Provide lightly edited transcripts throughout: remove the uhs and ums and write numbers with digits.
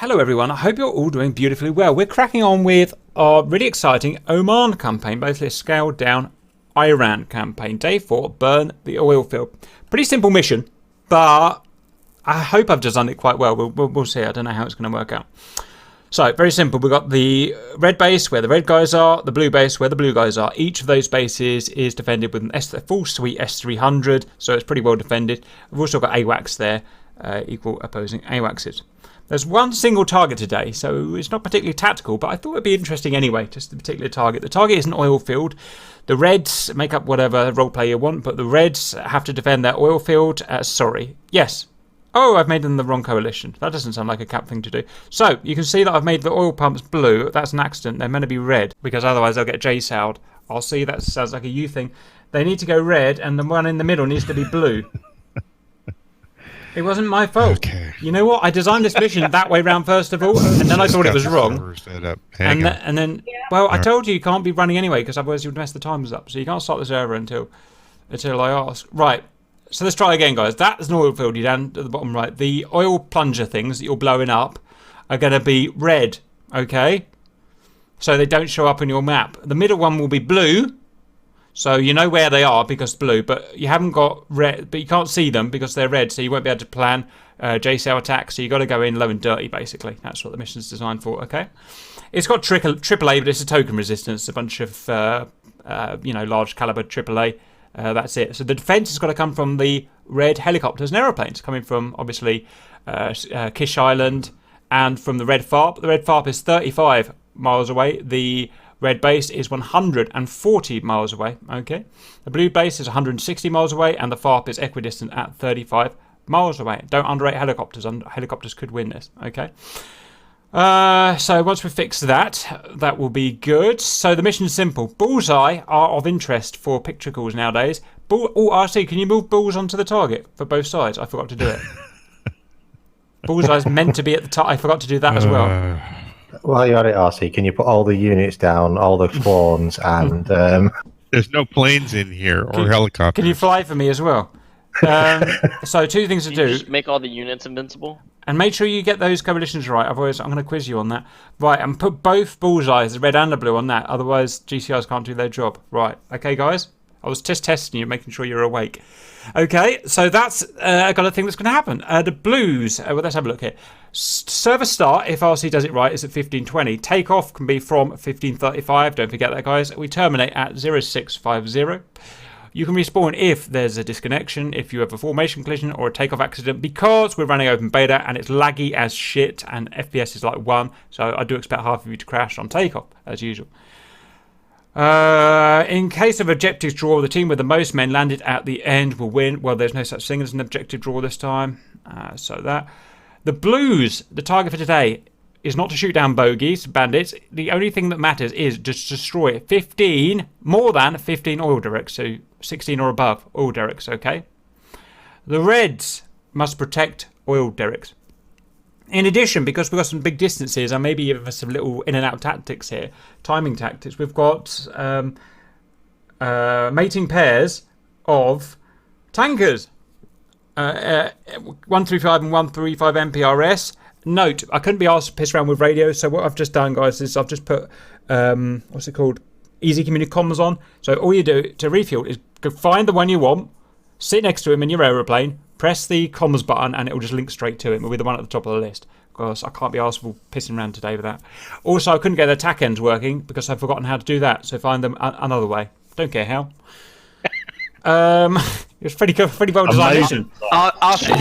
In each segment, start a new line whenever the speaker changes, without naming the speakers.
Hello everyone, I hope you're all doing beautifully well. We're cracking on with our really exciting Oman campaign, basically a scaled down Iran campaign. Day 4, burn the oil field. Pretty simple mission, but I hope I've just done it quite well. We'll see, I don't know how it's going to work out. So, very simple, we've got the red base where the red guys are, the blue base where the blue guys are. Each of those bases is defended with a full suite S300, so it's pretty well defended. We've also got AWACS there, equal opposing AWACSs. There's one single target today, so it's not particularly tactical, but I thought it'd be interesting anyway, just the particular target. The target is an oil field. The Reds make up whatever roleplay you want, but the Reds have to defend their oil field. Yes. Oh, I've made them the wrong coalition. That doesn't sound like a cap thing to do. So, you can see that I've made the oil pumps blue. That's an accident. They're meant to be red, because otherwise they'll get J-Souled. I'll see, that sounds like a you thing. They need to go red, and the one in the middle needs to be blue. It wasn't my fault. Okay. You know what? I designed this mission that way round first of all, and then I thought it was wrong. And then, well, I told you can't be running anyway, because otherwise you'd mess the timers up. So you can't start the server until I ask. Right. So let's try again, guys. That's an oil field. You down at the bottom right. The oil plunger things that you're blowing up are going to be red. Okay. So they don't show up on your map. The middle one will be blue. So you know where they are because blue, but you haven't got red, but you can't see them because they're red, so you won't be able to plan J-Cell attack, so you've got to go in low and dirty, basically. That's what the mission's designed for, okay? It's got AAA, but it's a token resistance, a bunch of, large caliber AAA. That's it. So the defense has got to come from the red helicopters and aeroplanes, coming from, obviously, Kish Island and from the red FARP. The red FARP is 35 miles away. The red base is 140 miles away, okay? The blue base is 160 miles away, and the FARP is equidistant at 35 miles away. Don't underrate helicopters. Helicopters could win this, okay? So once we fix that, that will be good. So the mission is simple. Bullseye are of interest for picture calls nowadays. RC, can you move bulls onto the target for both sides? I forgot to do it. Bullseye's meant to be at the top. I forgot to do that as well.
While you're at it, RC, can you put all the units down, all the spawns, and...
There's no planes in here, or helicopters.
Can you fly for me as well? So two things to do.
Just make all the units invincible?
And make sure you get those coalitions right, otherwise I'm going to quiz you on that. Right, and put both bullseyes, the red and the blue, on that, otherwise GCRs can't do their job. Right, okay guys? I was just testing you, making sure you're awake. Okay, so that's a kind of thing that's going to happen. The blues, well, let's have a look here. Server start, if RC does it right, is at 1520. Takeoff can be from 1535. Don't forget that, guys. We terminate at 0650. You can respawn if there's a disconnection, if you have a formation collision or a takeoff accident, because we're running open beta and it's laggy as shit and FPS is like 1. So I do expect half of you to crash on takeoff, as usual. In case of objective draw, the team with the most men landed at the end will win. Well, there's no such thing as an objective draw this time. The blues, the target for today, is not to shoot down bogeys, bandits. The only thing that matters is just destroy 15, more than 15 oil derricks, so 16 or above oil derricks, okay? The reds must protect oil derricks. In addition, because we've got some big distances and maybe even some little in and out tactics here, timing tactics, we've got mating pairs of tankers. 135 and 135 MPRS. Note, I couldn't be asked to piss around with radio, so what I've just done, guys, is I've just put, what's it called? Easy community comms on. So all you do to refuel is go find the one you want, sit next to him in your aeroplane, press the comms button, and it will just link straight to him. It'll be the one at the top of the list. Because I can't be asked for pissing around today with that. Also, I couldn't get the attack ends working because I've forgotten how to do that. So find them another way. Don't care how. It's pretty well designed.
Arthur, do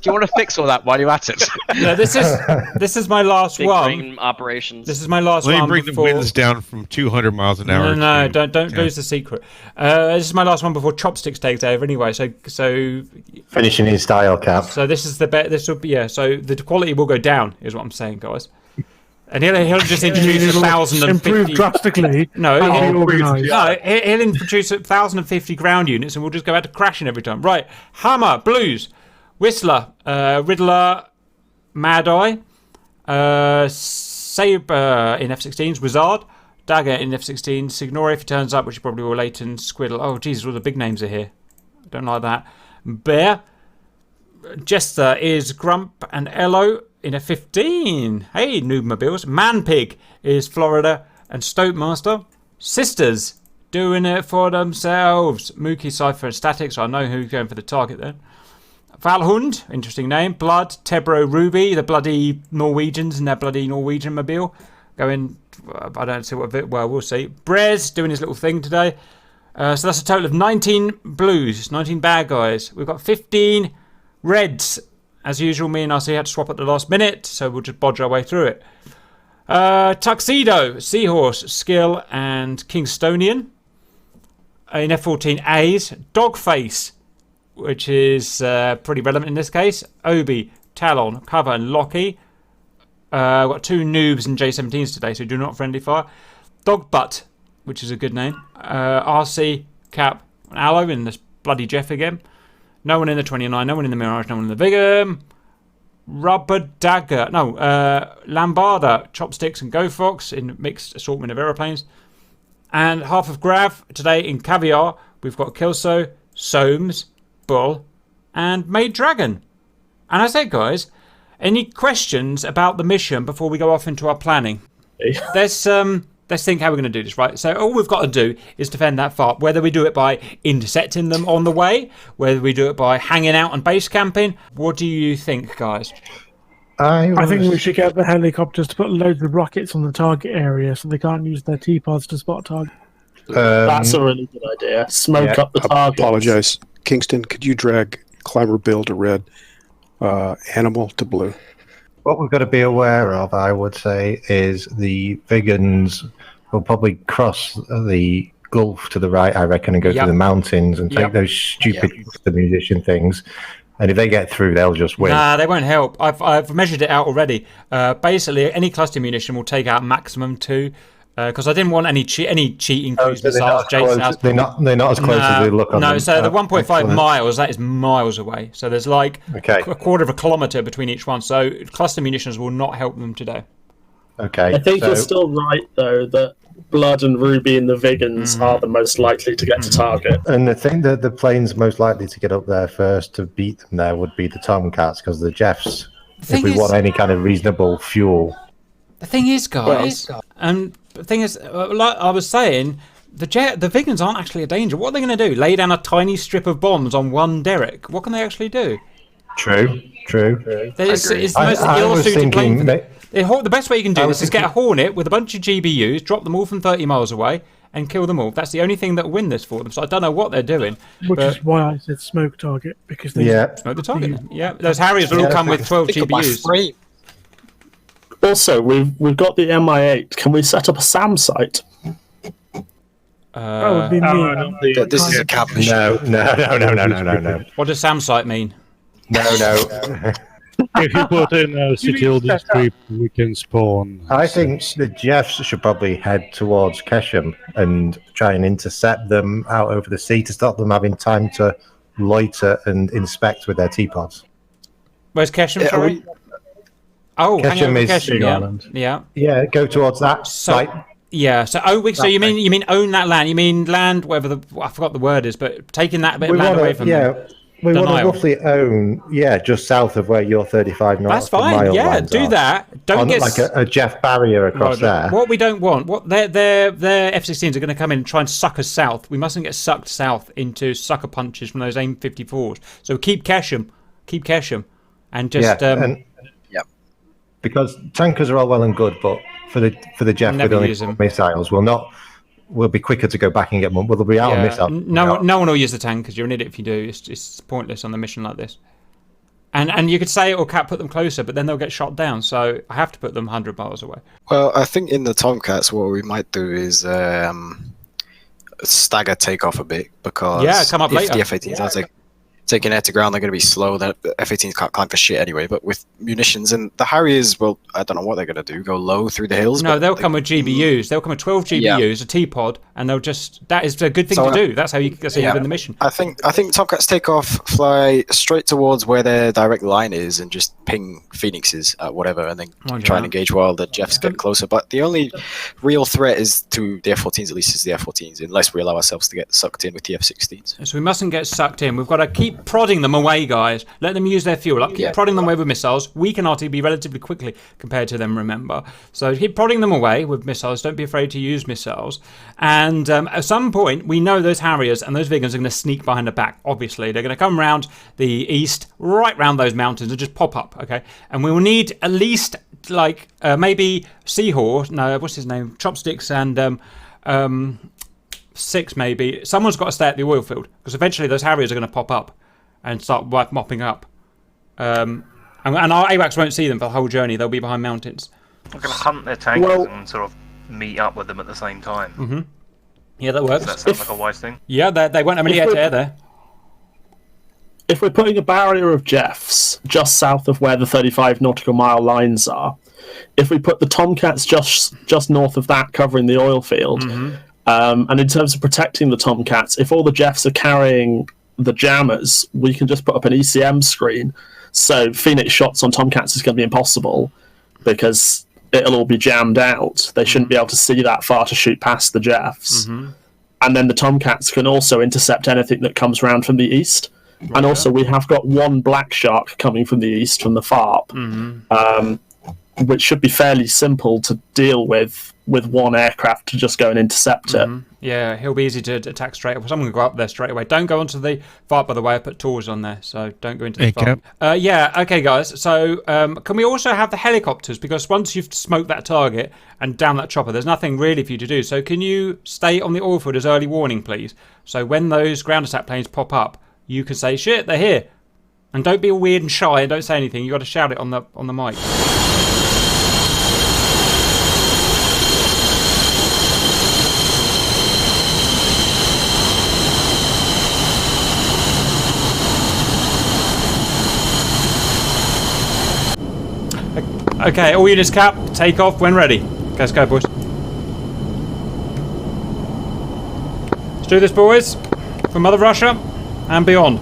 you want to fix all that while you're at it?
No, this is my last
Big
one.
Brain operations.
This is my last
one.
one.
Let me bring the winds down from 200 miles an hour.
No, don't lose the secret. This is my last one before Chopsticks takes over. Anyway, so
finishing in style, Cap.
So this is the bet. This will be So the quality will go down, is what I'm saying, guys. And he'll just introduce 1,050.
Improve drastically.
No,
he'll
introduce 1,050 ground units, and we'll just go out to crashing every time. Right, Hammer, Blues, Whistler, Riddler, Mad Eye, Sabre in F-16s, Wizard, Dagger in F-16, Signore if he turns up, which he probably will later, Squiddle. Oh, Jesus, all the big names are here. Don't like that. Bear, Jester is Grump, and Elo in a 15. Hey, Noob Mobiles. Manpig is Florida and Stokemaster. Sisters doing it for themselves. Mookie, Cypher, and Static, so I know who's going for the target there. Valhund, interesting name. Blood, Tebro, Ruby, the bloody Norwegians in their bloody Norwegian mobile. Going, I don't see what, well, we'll see. Brez doing his little thing today. So that's a total of 19 blues, 19 bad guys. We've got 15 reds. As usual, me and RC had to swap at the last minute, so we'll just bodge our way through it. Tuxedo, Seahorse, Skill, and Kingstonian. In F14As, Dogface, which is pretty relevant in this case. Obi, Talon, Cover, and Lockie. We've got 2 noobs and J17s today, so do not friendly fire. Dogbutt, which is a good name. RC, Cap, and Aloe in this bloody Jeff again. No one in the 29, no one in the Mirage, no one in the Vigum. Rubber Dagger, no, Lambarda, Chopsticks, and Go Fox in mixed assortment of aeroplanes. And half of Grav today in Caviar. We've got Kelso, Soames, Bull, and Maid Dragon. And I said, guys, any questions about the mission before we go off into our planning? Let's think how we're going to do this, right? So all we've got to do is defend that far. Whether we do it by intercepting them on the way, whether we do it by hanging out and base camping. What do you think, guys?
I think we should get the helicopters to put loads of rockets on the target area so they can't use their T-pods to spot target.
That's a really good idea. Smoke up the target.
Apologize. Kingston, could you drag Climber Bill to red, Animal to blue?
What we've got to be aware of, I would say, is the Vigans will probably cross the Gulf to the right, I reckon, and go to the mountains and take those stupid cluster munition things. And if they get through, they'll just win.
Nah, they won't help. I've measured it out already. Basically, any cluster munition will take out maximum 2. Because I didn't want any cheating cruise missiles.
They're not as close as they look on them.
No, so the 1.5 miles, that is miles away. So there's like a quarter of a kilometre between each one. So cluster munitions will not help them today.
Okay.
I think you're still right, though, that Blood and Ruby and the Vigans are the most likely to get to target.
And the thing that the planes most likely to get up there first to beat them there would be the Tomcats, because the Jeffs, if we want any kind of reasonable fuel.
The thing is, guys, and the thing is, like I was saying, the Vigans aren't actually a danger. What are they going to do? Lay down a tiny strip of bombs on one derrick? What can they actually do?
True.
It's the most ill-suited plane. The best way you can do this is get a Hornet with a bunch of GBUs, drop them all from 30 miles away, and kill them all. That's the only thing that will win this for them. So I don't know what they're doing.
Which is why I said smoke target, because they
smoke the target. Yeah, those Harriers will all come with 12 GBUs.
Also, we've got the MI8. Can we set up a SAM site?
That would be me.
This is a cap mission.
No.
What does SAM site mean?
No.
If you put in a security strip, we can spawn.
I think the Jeffs should probably head towards Kesham and try and intercept them out over the sea to stop them having time to loiter and inspect with their T-pods.
Where's Kesham, sorry? Oh,
Kesham is
Kesham,
Ireland.
Yeah,
go towards that site.
Yeah, so you mean own that land? You mean land, whatever I forgot the word is, but taking that bit of land away from them.
We want to roughly own, just south of where your 35 knots.
That's fine. Yeah, do that. Don't get
like a Jeff barrier across there.
What we don't want, their F-16s are going to come in and try and suck us south. We mustn't get sucked south into sucker punches from those AIM 54s. So keep Kesham, and just
because tankers are all well and good, but for the Jeff with only missiles, we'll be quicker to go back and get more. We'll be out of missiles.
No one will use the tank because you're an idiot if you do. It's pointless on a mission like this. And you could say it or put them closer, but then they'll get shot down. So I have to put them 100 miles away.
Well, I think in the Tomcats, what we might do is stagger takeoff a bit, because
come up
if
later.
the F-18s are taking air to ground, they're going to be slow. The F-18s can't climb for shit anyway. But with munitions, and the Harriers, well, I don't know what they're going to do. Go low through the hills?
No, they'll come with GBUs. They'll come with 12 GBUs, a T-pod, and they'll just. That is a good thing to do. That's how you win the mission.
I think Tomcats take off, fly straight towards where their direct line is, and just ping Phoenixes at whatever, and then try and engage while the Jeffs get closer. But the only real threat is to the F-14s, at least is the F-14s, unless we allow ourselves to get sucked in with the F-16s.
So we mustn't get sucked in. We've got to keep keep prodding them away, guys. Let them use their fuel up. Keep prodding them away with missiles. We can RTB relatively quickly compared to them, remember. So keep prodding them away with missiles. Don't be afraid to use missiles. And at some point, we know those Harriers and those Vigans are going to sneak behind the back, obviously. They're going to come round the east, right round those mountains and just pop up, okay? And we will need at least, like, maybe Seahorse. No, what's his name? Chopsticks and... 6 maybe. Someone's got to stay at the oil field because eventually those Harriers are going to pop up and start mopping up. And our AWACS won't see them for the whole journey. They'll be behind mountains.
We're going to hunt their tankers and sort of meet up with them at the same time.
Mm-hmm. Yeah, that works.
Does that sound like a wise thing?
Yeah, they won't have any air there.
If we're putting a barrier of Jeffs just south of where the 35 nautical mile lines are, if we put the Tomcats just north of that, covering the oil field, and in terms of protecting the Tomcats, if all the Jeffs are carrying the jammers, we can just put up an ECM screen. So Phoenix shots on Tomcats is going to be impossible because it'll all be jammed out. They shouldn't be able to see that far to shoot past the Jeffs. And then the Tomcats can also intercept anything that comes round from the east. And also we have got one Black Shark coming from the east, from the FARP, which should be fairly simple to deal with one aircraft to just go and intercept it.
Yeah, he'll be easy to attack straight away. Someone can go up there straight away. Don't go onto the FARP, by the way. I put tools on there, so don't go into the FARP. Yeah, okay, guys. So can we also have the helicopters? Because once you've smoked that target and down that chopper, there's nothing really for you to do. So can you stay on the oil field as early warning, please? So when those ground attack planes pop up, you can say, shit, they're here. And don't be all weird and shy and don't say anything. You've got to shout it on the mic. Okay, all units cap, take off when ready. Okay, let's go, boys. Let's do this, boys. For Mother Russia and beyond.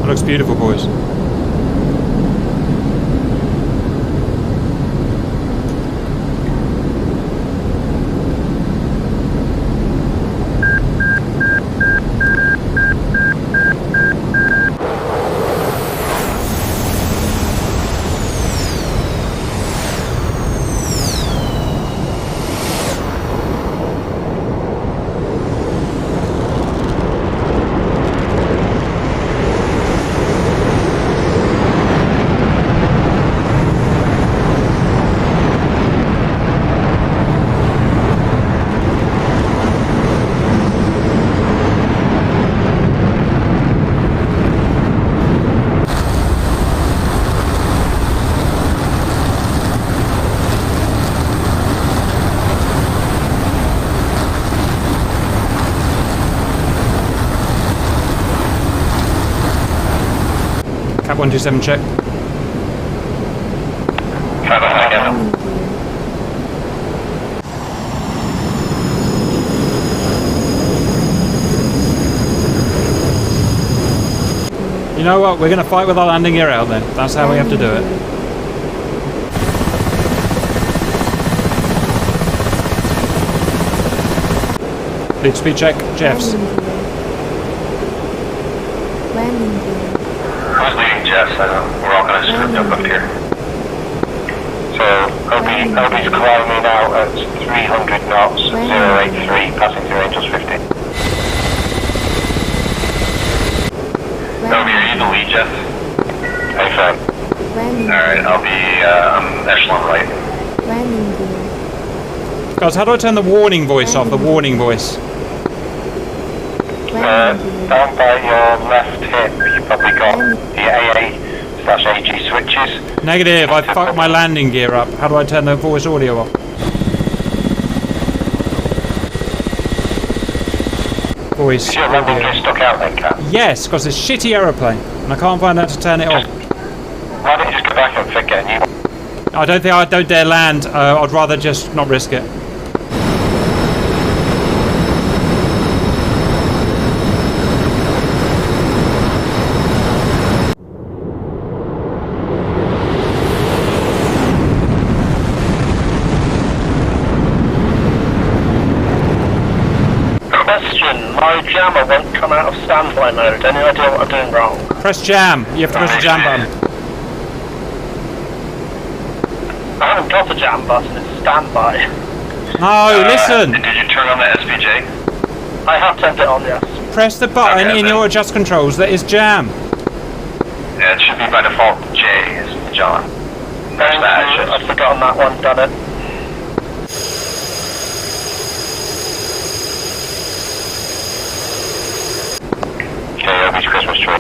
Looks beautiful, boys. Cap 127 check. You know what? We're going to fight with our landing gear out then. That's how we have to do it. Lead speed check, Jeffs.
Who's leading Jeffs? We're all going to split up here. So, LB's climbing out at 300 knots, 083, passing through Angels 50. LB, are you the lead, Jeff? Hey, fine. Alright, I'll be
Guys, how do I turn the warning voice off? The warning voice.
Down by your left hip, you've probably got the AA/AG switches.
Negative, I fucked my landing gear up. How do I turn the voice audio off? Voice
Is your landing gear stuck out then, Cat?
Yes, because it's shitty aeroplane, and I can't find out to turn it off.
Why don't you just go back and get a new one?
I don't dare land. I'd rather just not risk it.
My jammer won't come out of standby mode. Any idea what I'm doing wrong?
Press jam. You have to press the jam button.
I haven't got a jam button, it's standby.
No, listen!
Did you turn on the SPJ?
I have turned it on, yes.
Press the button in your adjust controls that is jam.
Yeah, it should be by default J, is John. Press that.
I've forgotten that one, done it.
Christmas tree.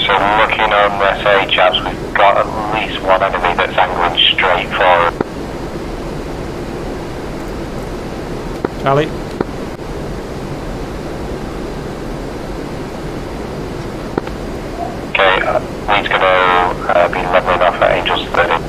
So looking on SA chaps, we've got at least one enemy that's angling straight forward.
Charlie.
Okay, we's going to be leveling off at Angels 30.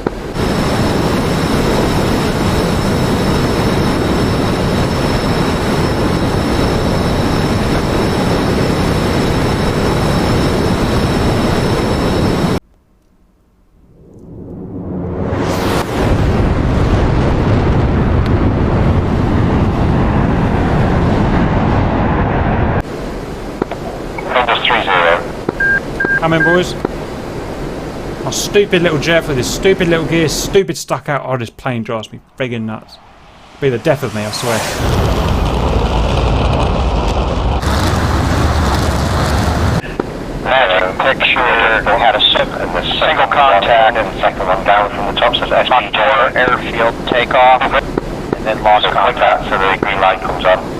Come in, boys. My stupid little jet with his stupid little gear, stupid stuck out. Oh, this plane drives me friggin' nuts. It'll be the death of me, I swear.
Picture we had a single contact and the second one down from the top says SPJ airfield takeoff and then lost contact so the green light comes on.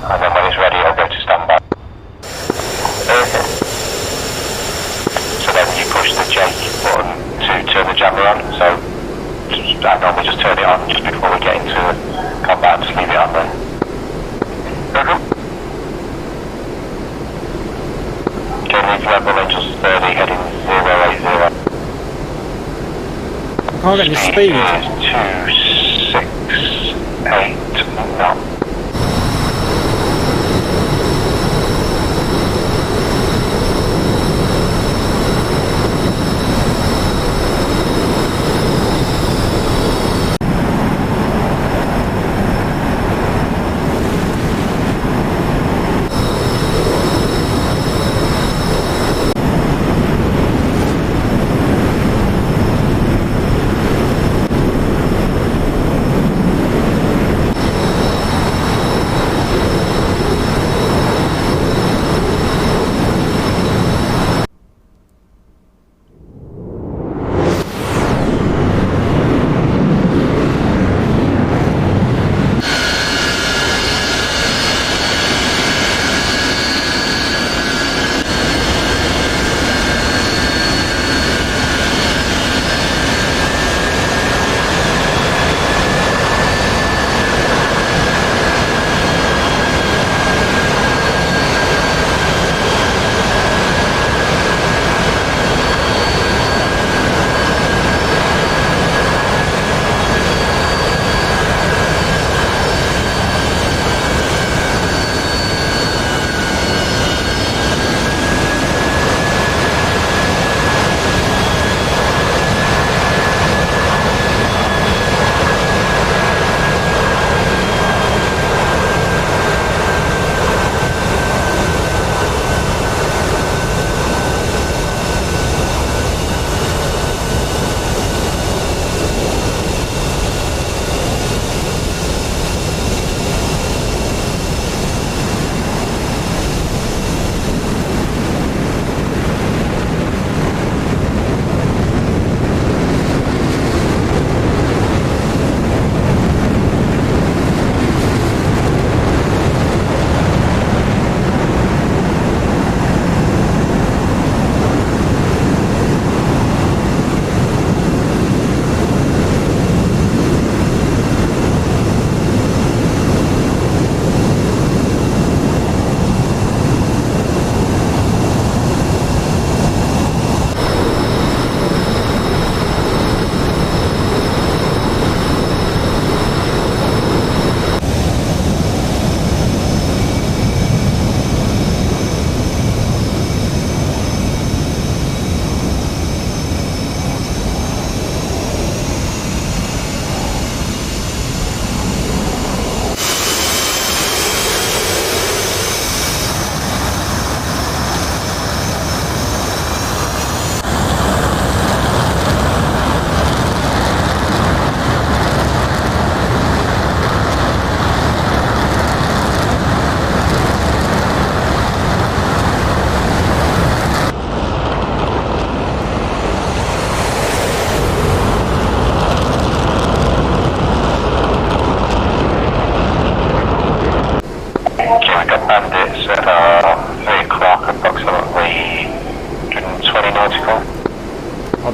And then when he's ready, I'll go to standby. So then you push the J button to turn the jammer on. So I normally just turn it on just before we get into combat, just leave it on there. Okay, leave level Angels 30, heading 080.
Can't get any speed.
Is 268 knots.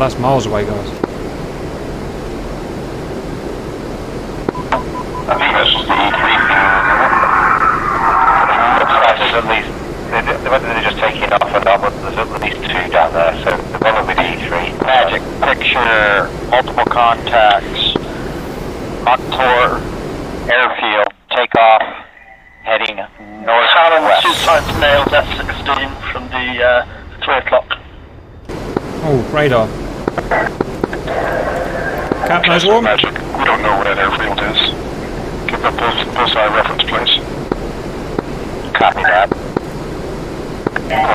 that's miles away, guys.
I think that's just the E3 thing. Looks like there's at least, whether they're just taking off or not, but there's at least 2 down there, so the one will be the E3.
Magic picture, multiple contacts, Montour airfield, takeoff, heading north.
Talon 2 times nailed F-16 from the 3 o'clock.
Oh, radar. Cap nose warm?
Magic, we don't know where that airfield is. Give a bullseye reference, please.
Copy that.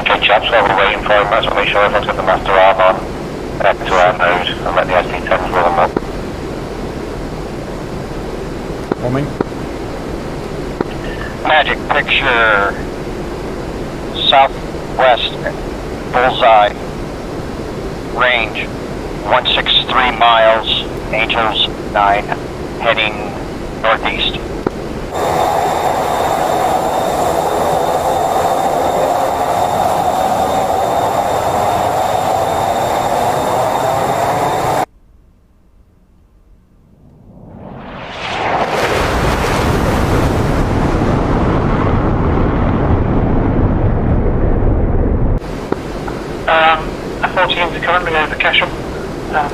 Okay, chaps, while we're waiting for him, let's make sure everyone's got the master arm on. Head to our node and let the SD-10s roll them up.
Warming.
Magic picture, southwest, bullseye, range 163 miles, Angels 9, heading northeast.
F-14s are currently over Kesham.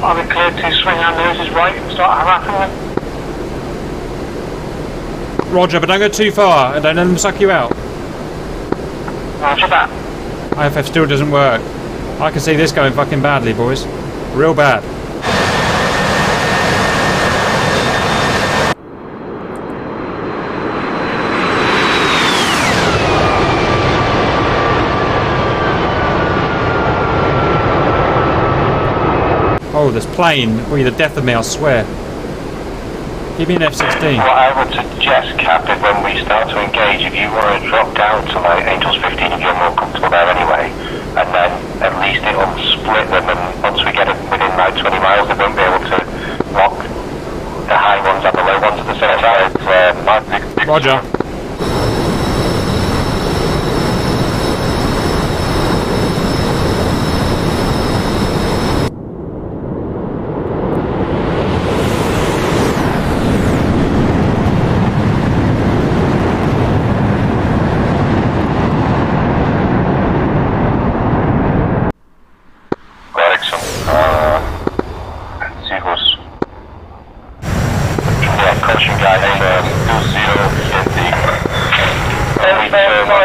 Are we cleared to swing our noses right and start harassing them?
Roger, but don't go too far and don't let them suck you out.
Roger that.
IFF still doesn't work. I can see this going fucking badly, boys. Real bad. Oh, this plane will be the death of me, I swear. Give me an F-16.
What I would suggest, Cap, is when we start to engage, if you want to drop down to like Angels 15, if you're more comfortable there anyway, and then at least it'll split them, and once we get it within like 20 miles, they won't be able to lock the high ones and the low ones at the same time.
Roger.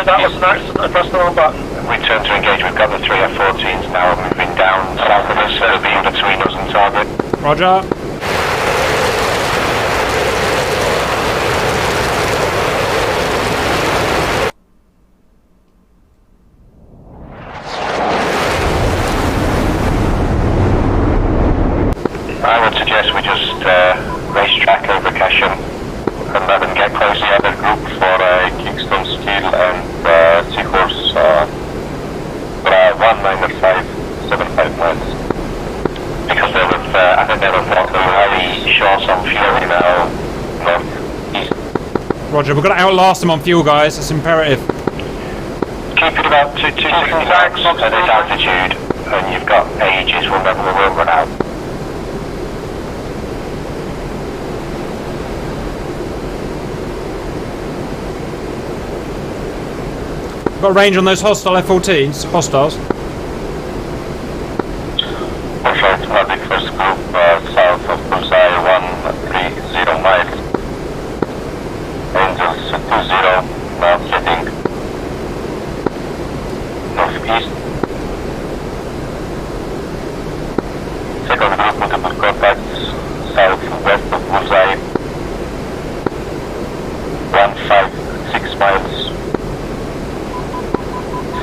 That was an accident, I pressed the wrong button.
Return to engage, we've got the 3 F-14s now moving down south of us, so they'll be in between us and target.
Roger.
I would suggest we just race track over Kesham and let them get close to the other group for Kingston Steel and Seahorse 1975 miles. Because they were, I think they were fairly short on fuel now, north-east.
Roger, we've got to outlast them on fuel, guys. It's imperative.
Keep it about 260 knots at this altitude, and you've got ages, we'll never run out.
Got range on those hostile F-14s. Hostiles.
Perfect. The first group south of Bullseye 130 miles. Angels 20 now heading northeast. Second group multiple contacts southwest of Bullseye 156 miles.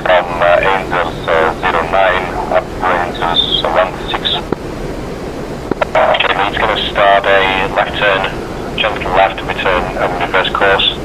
From Angels 09 up to Angels 16. Okay, he's going to start a left turn, gentle left, return and reverse course.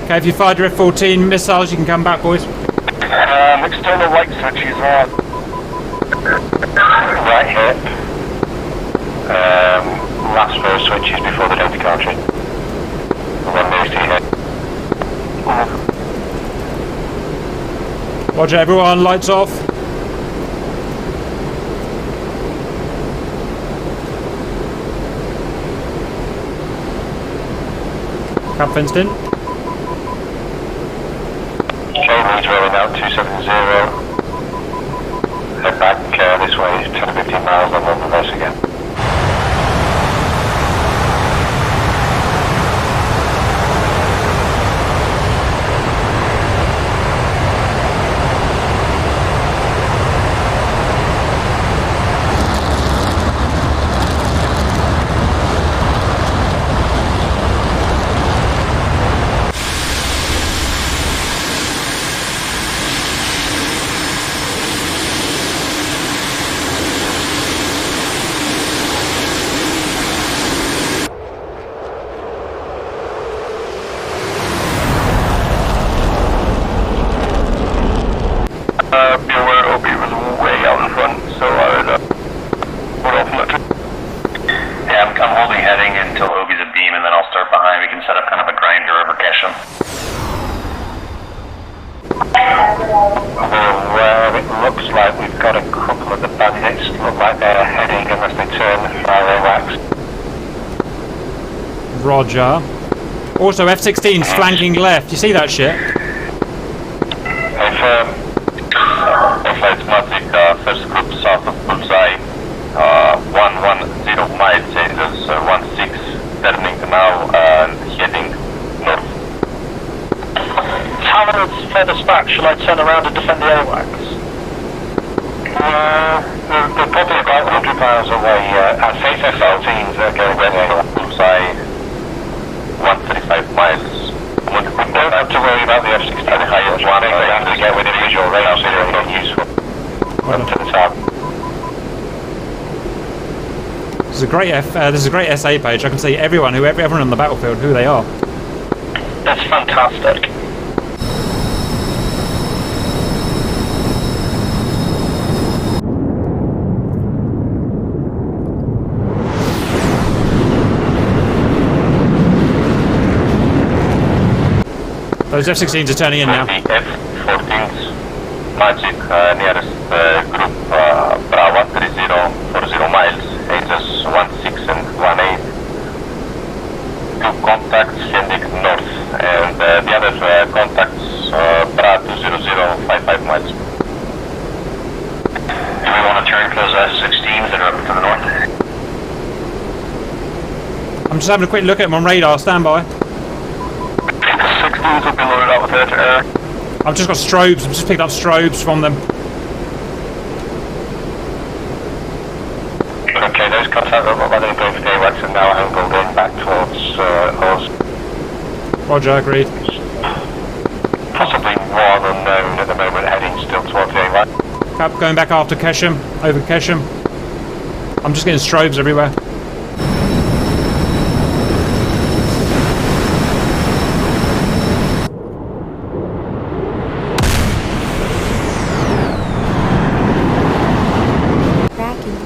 Okay, if you fired your F-14 missiles, you can come back, boys.
External light switches on.
Right hip. Last row switches before the data card tree. One news to hit.
Roger, everyone, lights off. Cap fenced in.
Leads rolling out 270. Head back this way, 10 to 15 miles on London base again.
Be aware Obi was way out in front, so I would put off much.
Yeah, I'm holding heading until Obi's a beam, and then I'll start behind. We can set up kind of a grinder over Keshem. Well, it looks like we've got a couple of the bandits. Look like they're heading unless they turn fire wax.
Roger. Also, F-16's flanking left. You see that shit?
Flights Matic, first group south of Bullseye, 110 miles, Angels 16, turning now and heading north.
Talon's furthest back, shall I turn around and defend the AWACS?
They're probably about 100 miles away. I'd say F-14s are going to Bullseye, 135 miles. We don't have to worry about the F-16 highest one, they have to get within visual range, so they're not useful. Up to the top.
There's a great SA page. I can see everyone on the battlefield, who they are.
That's fantastic.
Those F-16s are turning in now.
The F-14s, Magic, nearest group, Bravo 3040 miles, ages 16 and 18. Two contacts heading north, and the other contacts, Bravo 20055 miles. Do we want to turn for those F-16s that are up to the north?
I'm just having a quick look at them on radar. Stand by.
16s will be loaded out with air-to-air.
I've just got strobes. I've just picked up strobes from them.
Okay, those contacts look like they're going for AWACS and now angled in back towards us.
Roger, agreed.
Possibly one unknown at the moment, heading still towards the AWACS.
Cap going back after Keshem. Over Keshem. I'm just getting strobes everywhere.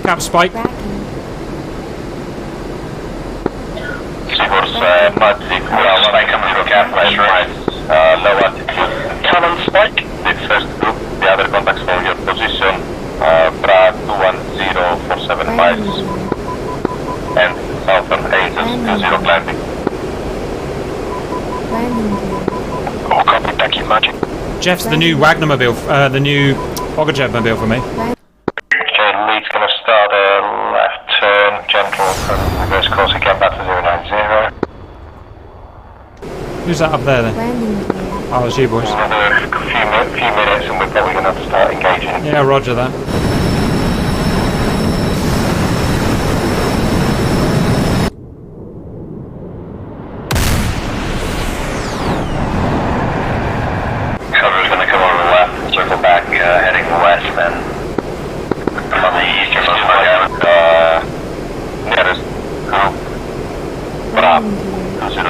Cap spike.
Seahorse, Magic, spike coming through cap, west right, low altitude.
Talon spike.
The first group, the other contacts for your position, Bra 21047 miles, and southern Angels 20 landing.
Oh, copy, thank you, Magic.
Jeff's the new Wagner-mobile, the new Bogajev-mobile for me.
Okay, lead's going to start a left turn, gentle, and reverse course again back to 090.
Who's that up there then? Oh, it's you boys.
Another few minutes and we're probably going to have to start engaging.
Yeah, roger that.
Cover's going to come over the left, circle back, heading west, and on the easternmost part, nearest group, Bravo 20055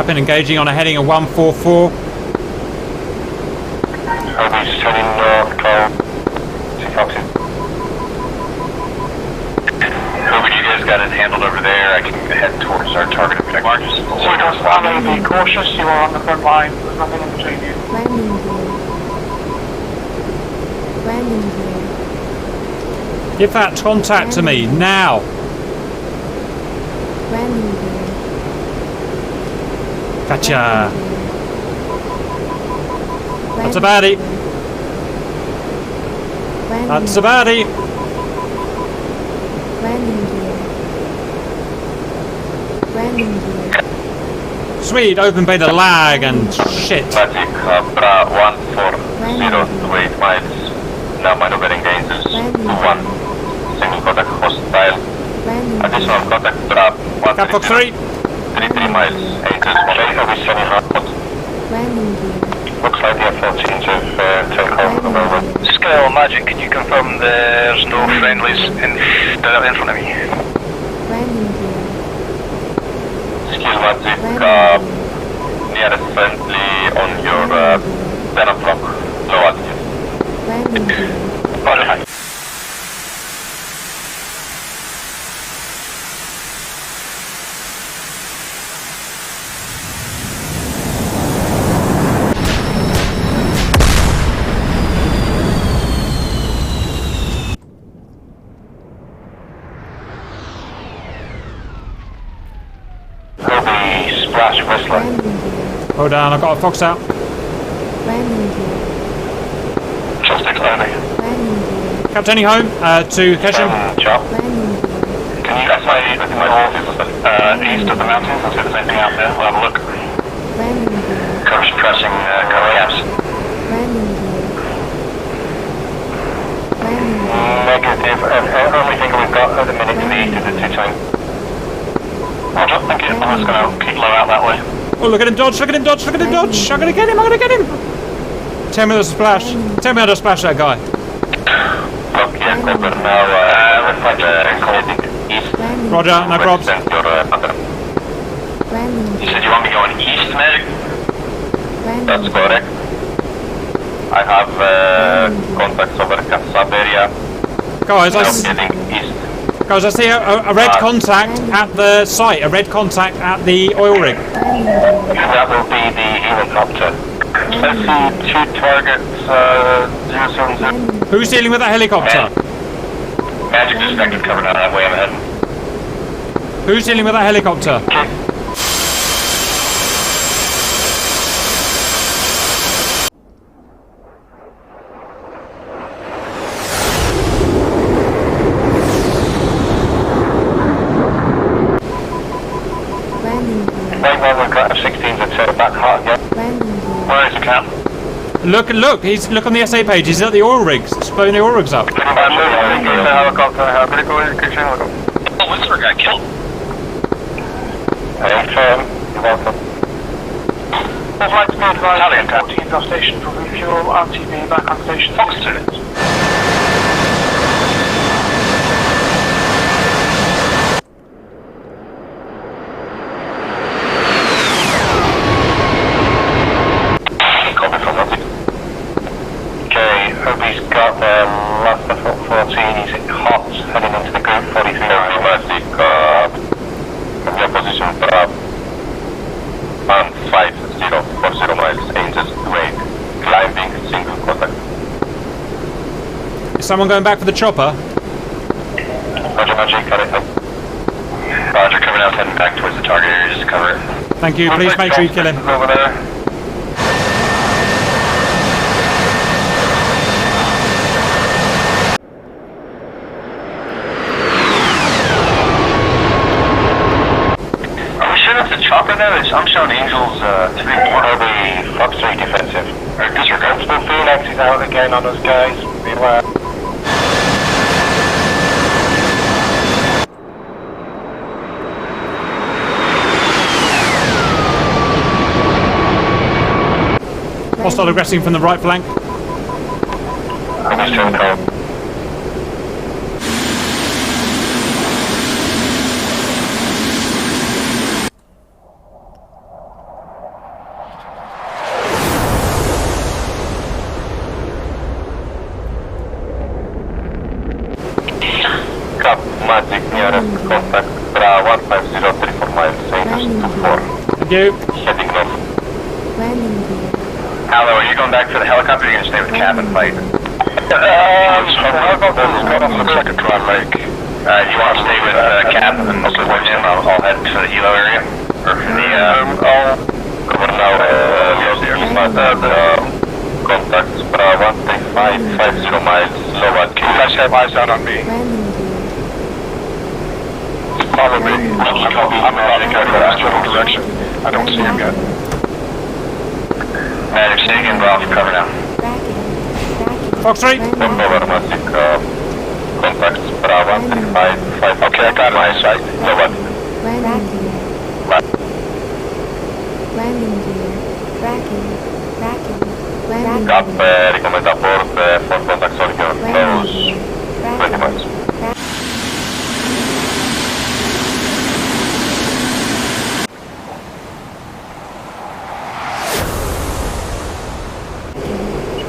Captain engaging on a heading of 144.
He's turning north, Carl.
Hoping you guys got it handled over there. I can head towards our target objective. Marcus.
So just family, be cautious. You are on the front line. There's nothing in between you.
Landing gear. Landing gear.
Give that contact to me now.
Landing gear.
Gotcha. That's a baddie. That's a baddie.
Landing gear. Landing gear.
Sweet, open bay the lag and shit.
Magic Bra 140 miles. Now maneuvering ranges 2-1. Single contact hostile. Additional contact Bra 133. 33 miles. Angels 1 hot.
Landing gear.
Looks like the F-14s have taken over the moment.
Scale Magic, can you confirm there's no friendlies directly in front of me?
Landing gear.
Skill Magic, nearest friendly on your 10 o'clock. Low altitude.
Landing gear.
Roger, hi. Splash Whistler.
Hold on, I've got a fox out.
Landing gear.
Just extending.
Landing gear.
Captaining home to Keshem.
Chop.
Landing gear.
Can you guys say east of the mountains? I'll see if there's anything out there. We'll have a look.
Landing gear.
Coast pressing cover caps.
Landing gear. Landing gear.
Negative. Only thing we've got at the minute to the east is the two-tone. Roger, thank you. I'm just going to keep low out that way.
Oh, look at him dodge, look at him dodge, look at him dodge. I'm going to get him, I'm going to get him. Tell me how to splash. Tell me how to splash that guy.
Look, yeah, corporate now. Reflect east.
Roger, no probs.
You said you want me going east, Magic? That's correct. I have contacts over Kassab area.
Guys,
heading east.
Guys, I see a red contact at the site, a red contact at the oil rig.
That will be the helicopter. I see 2 targets, 070.
Who's dealing with that helicopter?
Magic detected cover now, that way I'm heading.
Who's dealing with that helicopter?
We've got F-16s that set back hard, yeah? Where is the cap?
Look, look on the SA page, he's at the oil rigs, blowing the oil rigs up.
Helicopter, Oh, Whistler got killed.
You're welcome.
I'd like to be advised that 14's off station for refuel, RTB back on station.
Fox students.
He's got last effort 14, he's hot, heading into the group 43. Magic, from your position, and 5040 miles, Angels, wait, climbing, single contact.
Is someone going back for the chopper?
Roger, Magic, got it.
Roger, coming out, heading back towards the target area, just to cover it.
Thank you, please make sure you kill him.
Over there.
Chopper there, I'm showing Angels 3-1.
Are we Fox 3 defensive? Or disregard. The Phoenix is out again on us, guys. Beware.
Hostile aggressing from the right flank.
I'm just trying to call. contact, 15034 miles, Angels 24.
Thank you.
Heading north.
Landing gear.
Hello, are you going back for the helicopter or are you going to stay with the cap and fight?
Looks like a dry lake.
You want to stay with cap and support him? I'll head to the helo area. Or for the,
I'll cover now, contacts, 13550 miles, low at
You guys have eyes out on me.
Landing gear.
Follow me. I'm about to go to that general direction. I don't see him yet.
Magic City and Ralph, cover now.
Tracking.
Fox 3.
Problematic contacts, 13550.
Okay, I got my sight.
Low at
Landing gear. Landing gear. Tracking. Landing
cap,
gear.
recommend abort for contacts on your nose, 20 miles.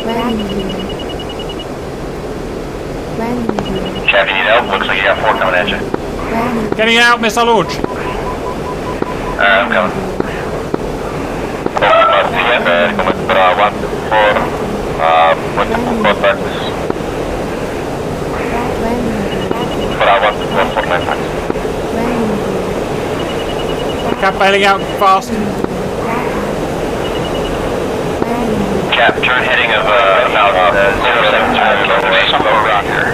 Landing gear. Landing gear.
Cap, you need help? Looks like you got 4 coming at you.
Landing
Getting out, missile launch.
I'm coming.
Recommend 124, multiple contacts,
landing gear.
124 for 9 miles.
Landing gear.
Cap bailing out fast.
Cap, turn heading of about 072 kilometers somewhere around here.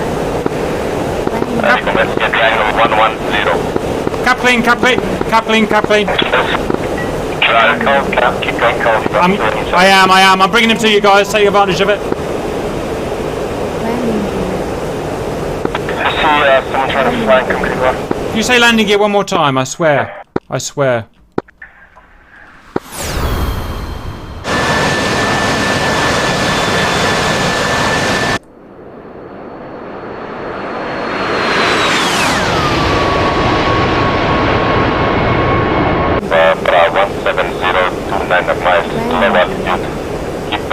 Recommend get triangle 110.
Cap clean, cap clean, cap clean, cap clean.
Keep going, call.
I am. I'm bringing him to you guys. Take advantage of it.
Landing gear.
I see someone trying to flank him. Can you go?
If you say landing gear one more time, I swear. I swear.
Bravo 17029 miles, low altitude. Keep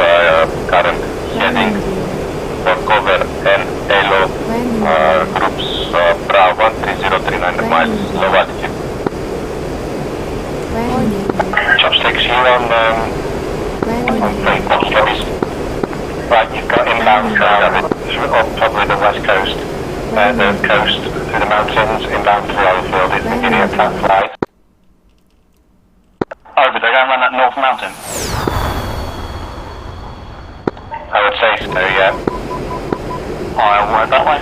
current heading for cover and halo groups. Bravo 13039 miles, low altitude. Chopsticks here on plane coast. Right, you've got inbound up probably the west coast, the coast through the mountains, inbound to the oil field. It's beginning a flat flight.
Over, they're going around that north mountain.
I would say so, yeah.
I'll work that way.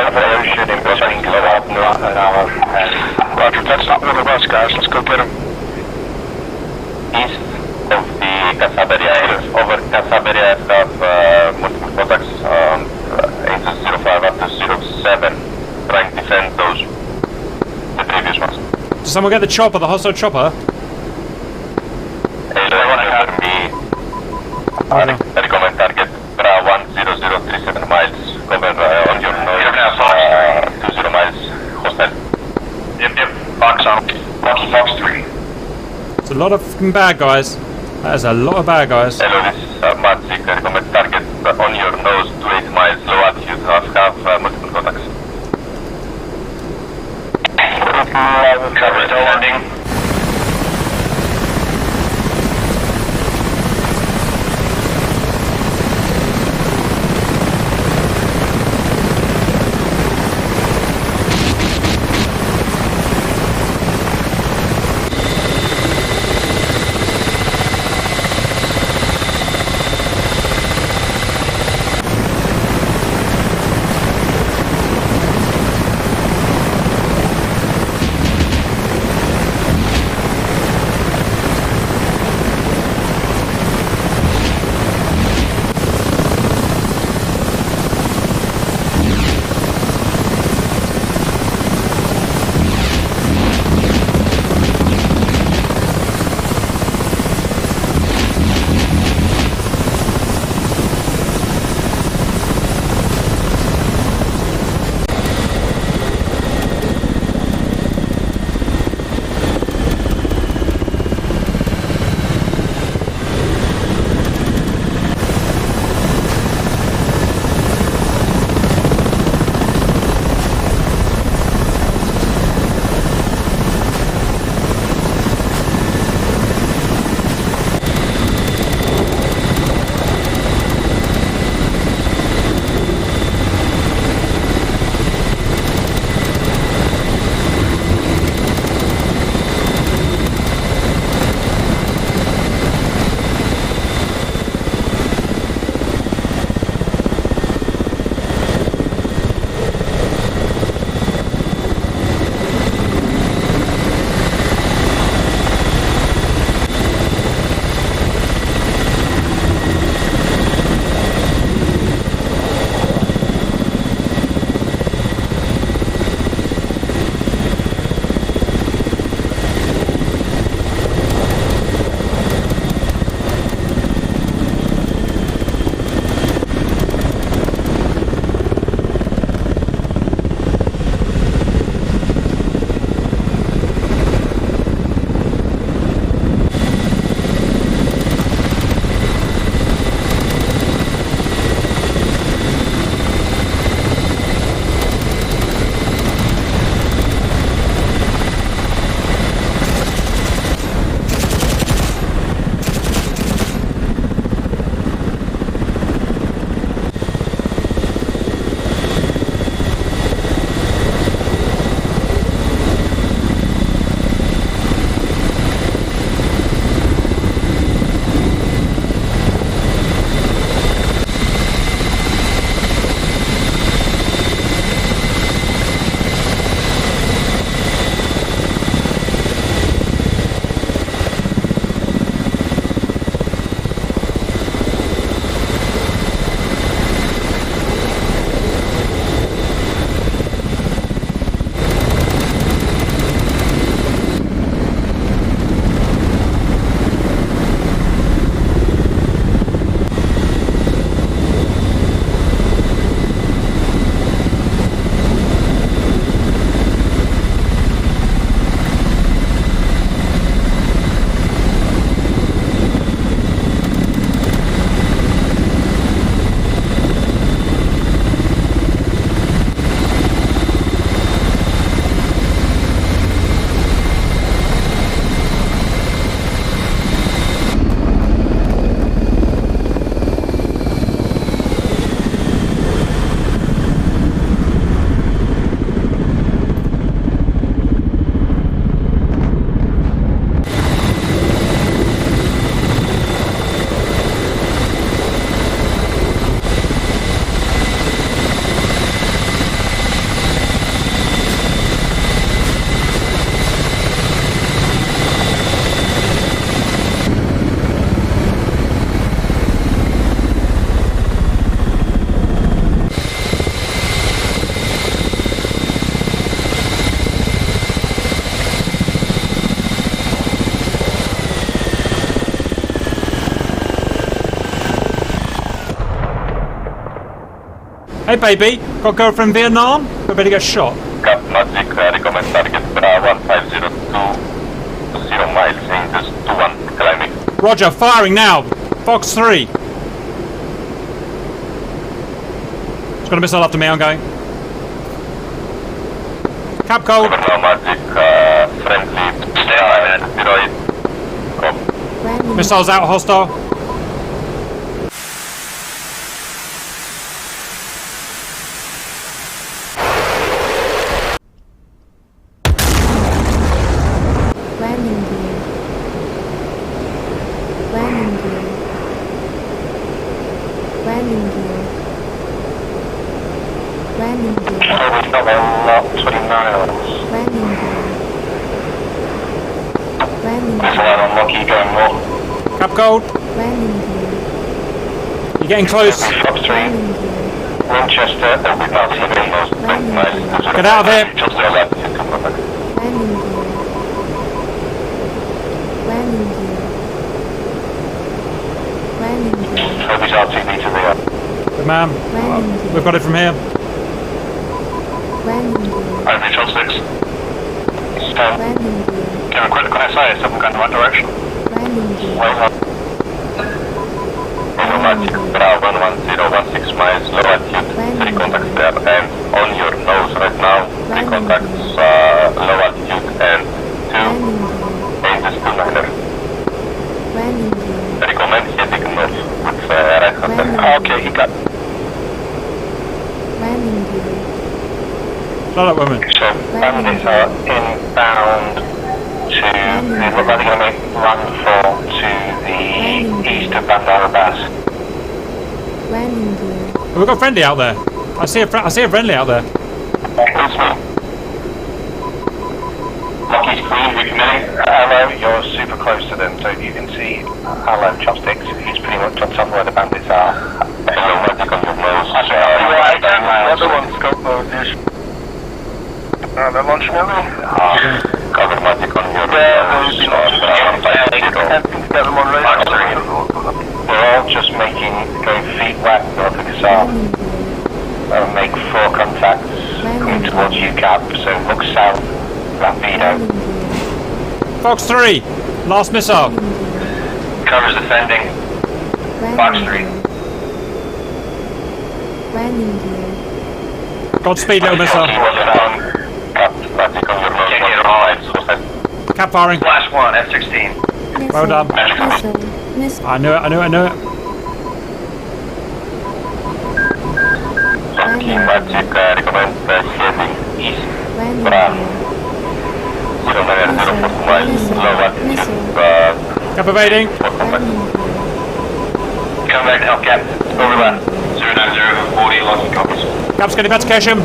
Evolution in between go up north an hour.
Roger, that's not one of us, guys. Let's go get him.
East of the Casaberia, over Casaberia have multiple contacts, Angels 05 up to 07, trying to defend those, the previous ones.
Did someone get the chopper, the hostile chopper?
I recommend target 10037 miles, cover on your nose, 20 miles, hostile.
Yep, Fox on. Fox 3.
It's a lot of fucking bad guys. That is a lot of bad guys.
Hello, this is Matsik. I recommend target on your nose to 8 miles, low altitude, have multiple contacts.
Cover descending.
Hey baby, got a girl from Vietnam? We better get shot.
Cap Magic, recommend target 1502, 0 miles, Angels 21, climbing.
Roger, firing now. Fox 3. It's got a missile after me, I'm going. Cap cold.
Now Magic, friendly, stay on, 0.
Missiles out, hostile.
Landing gear. Landing gear. Landing gear. Landing gear.
So we've got about 20 miles.
Landing gear. Landing
This
gear.
one unlucky, going north.
Cap cold.
Landing gear.
You're getting close.
Fox 3,
Landing gear.
Winchester, they'll be about 7 miles.
Get out of there.
Just their left,
Landing gear. Landing gear. Landing gear.
Trophy's RTB to the
Good man.
Landing gear.
We've got it from here.
Landing gear.
I've reached on 6.
Landing gear.
Can I quick connect sight? I'm going the right direction.
Landing gear.
Well done. Automatic, Bravo 11016 miles, low altitude, 3 contacts there, and on your nose right now, 3 contacts, low altitude, and 2,
Landing gear.
Angels 29er.
Landing gear.
Recommend heading north with right hand. Okay, he got.
Landing gear.
Shut up, woman.
So, bandits are inbound to, they're going to make landfall to the east of Bandar Abbas.
Landing gear.
We've got friendly out there. I see a friendly out there.
It's me. Lucky's Queen, recommitting. Hello, you're super close to them, so you can see Hello Chopsticks. He's pretty much on top of where the bandits are. Hello, magic on your nose. Right, the other one's scope mode. They're launching at me. Cover magic on your nose. Attempting to get them on radar. We're all just going feet wet north of Qassar. Make 4 contacts coming towards UCAP, so look south, Lampedo.
Fox 3. Last missile.
Covers defending. Fox 3.
Landing gear.
Godspeed, little missile. Cap firing.
Last one, F-16.
Well done.
Missile.
I knew it.
Lucky Magic recommends heading east.
Landing
Bravo.
gear.
090 miles, low altitude.
Cap evading.
Come back to help, Cap. Over left. 090, 40, lost copies.
Cap's getting back to Kesham.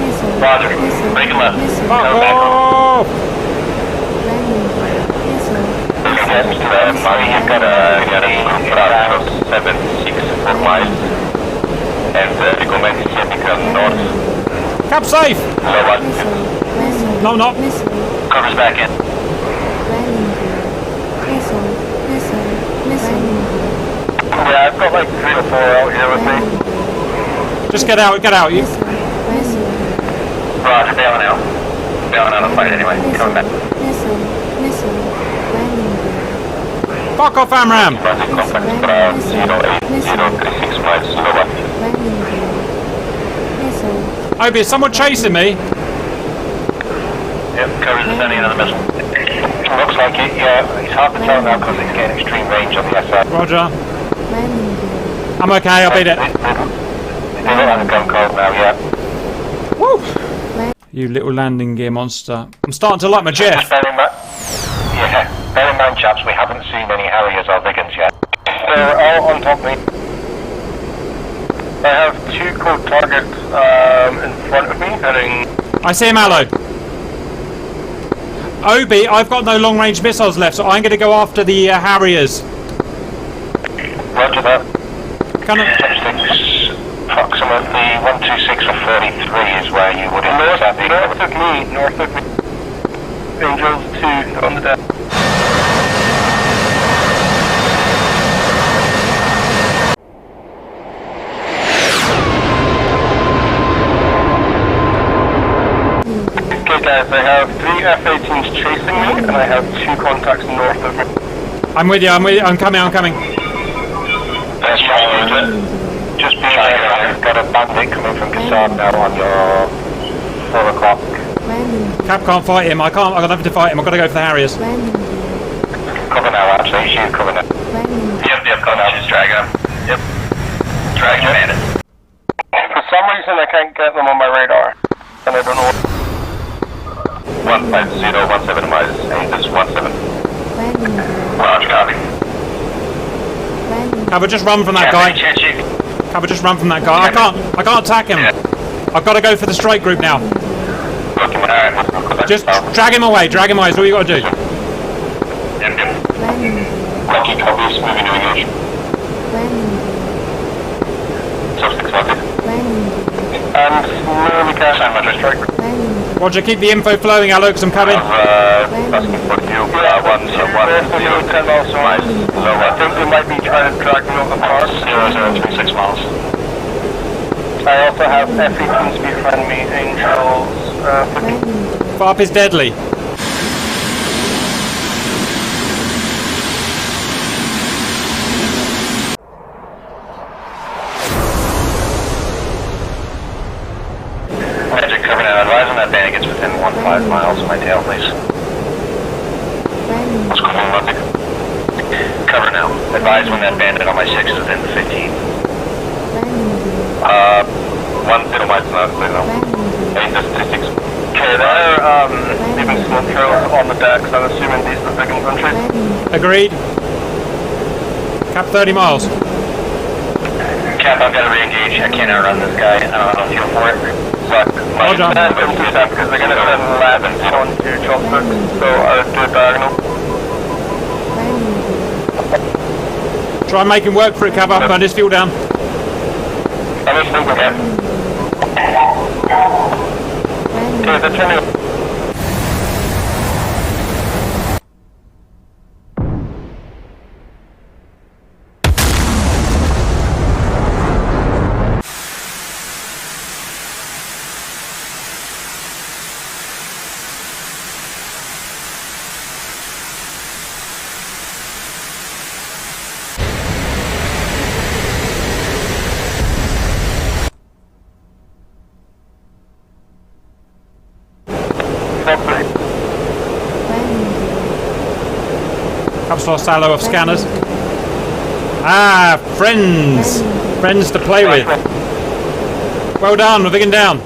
Missile.
Roger.
Missile.
Make it left.
Missile.
Fuck
Come back.
off!
Landing gear. Missile.
Yes, you've got a Bravo 764 miles. And recommend heading north.
Cap safe.
Low altitude.
Missile.
No, not.
Missile.
Covers back in.
Landing gear. Missile. Missile. Missile.
Yeah, I've got like 3 or 4 out here with me.
Just get out. You.
Missile. Missile.
Roger, bailing out. Bailing out of fight anyway. Coming back.
Missile. Missile. Landing gear.
Fuck off, Amram.
Magic complex Bravo 08036 miles, low altitude.
Landing gear. Missile.
Obi, is someone chasing me?
Yep, covers descending another missile. Looks like it, yeah. It's hard to tell now because it's getting extreme range on the SR.
Roger.
Landing gear.
I'm okay, I'll beat it.
They don't have a gun code now, yeah.
Woo! You little landing gear monster. I'm starting to like my Jeff.
Just bear in mind, chaps, we haven't seen any Harriers or Vigans yet.
They're all on top of me. I have 2 code targets in front of me heading.
I see him, Allo. Obi, I've got no long range missiles left, so I'm going to go after the Harriers.
Roger that.
Can I?
Chopsticks, approximately 126 or 43 is where you would
North
intercept
of me. Angels 2 on the deck. Guys, I have 3 F-18s chasing me, and I have 2 contacts north of me.
I'm with you, I'm coming.
That's just be like, I've got a bandit coming from Qassam now on your 4 o'clock.
Cap can't fight him, I've got nothing to fight him, I've got to go for the Harriers.
Cover now, actually, you cover now. Yep, cover now. Just drag him. Yep. Drag your bandit.
For some reason, I can't get them on my radar, and I don't know what.
15017 minus 8 is 17. Roger, copy.
Cabba, just run from that guy. Cabba, just run from that guy. I can't attack him. I've got to go for the strike group now. Just drag him away, is all you got to do.
Rocky copies, moving to engage. Suspect spotted.
And slowly cash out my strike group.
Roger, keep the info flowing, Alex, I'm coming.
Asking for you, 10 miles away.
I think they might be trying to drag me over the pass.
0036 miles.
I also have F-18s behind me, Angels, 50.
FARP is deadly.
Magic cover now. Advise when that bandit gets within 15 miles of my tail, please. What's going on, Magic? Cover now. Advise when that bandit on my 6 is within 15. 10 miles not clear now. 8 6.
Okay, they're leaving smoke trails on the decks. I'm assuming these are the big country.
Agreed. Cap 30 miles.
Cap, I've got to re-engage. I can't outrun this guy. I don't have fuel for it. Suck.
Roger.
Because they're going to send 11 onto chopsticks, so I would do a diagonal.
Try and make him work for it, Cabba. Burn his fuel down.
I'm just thinking, Cap. Okay, they're turning.
Perhaps lost silo of scanners. Ah, friends! Friends to play with. Well done, we're digging down.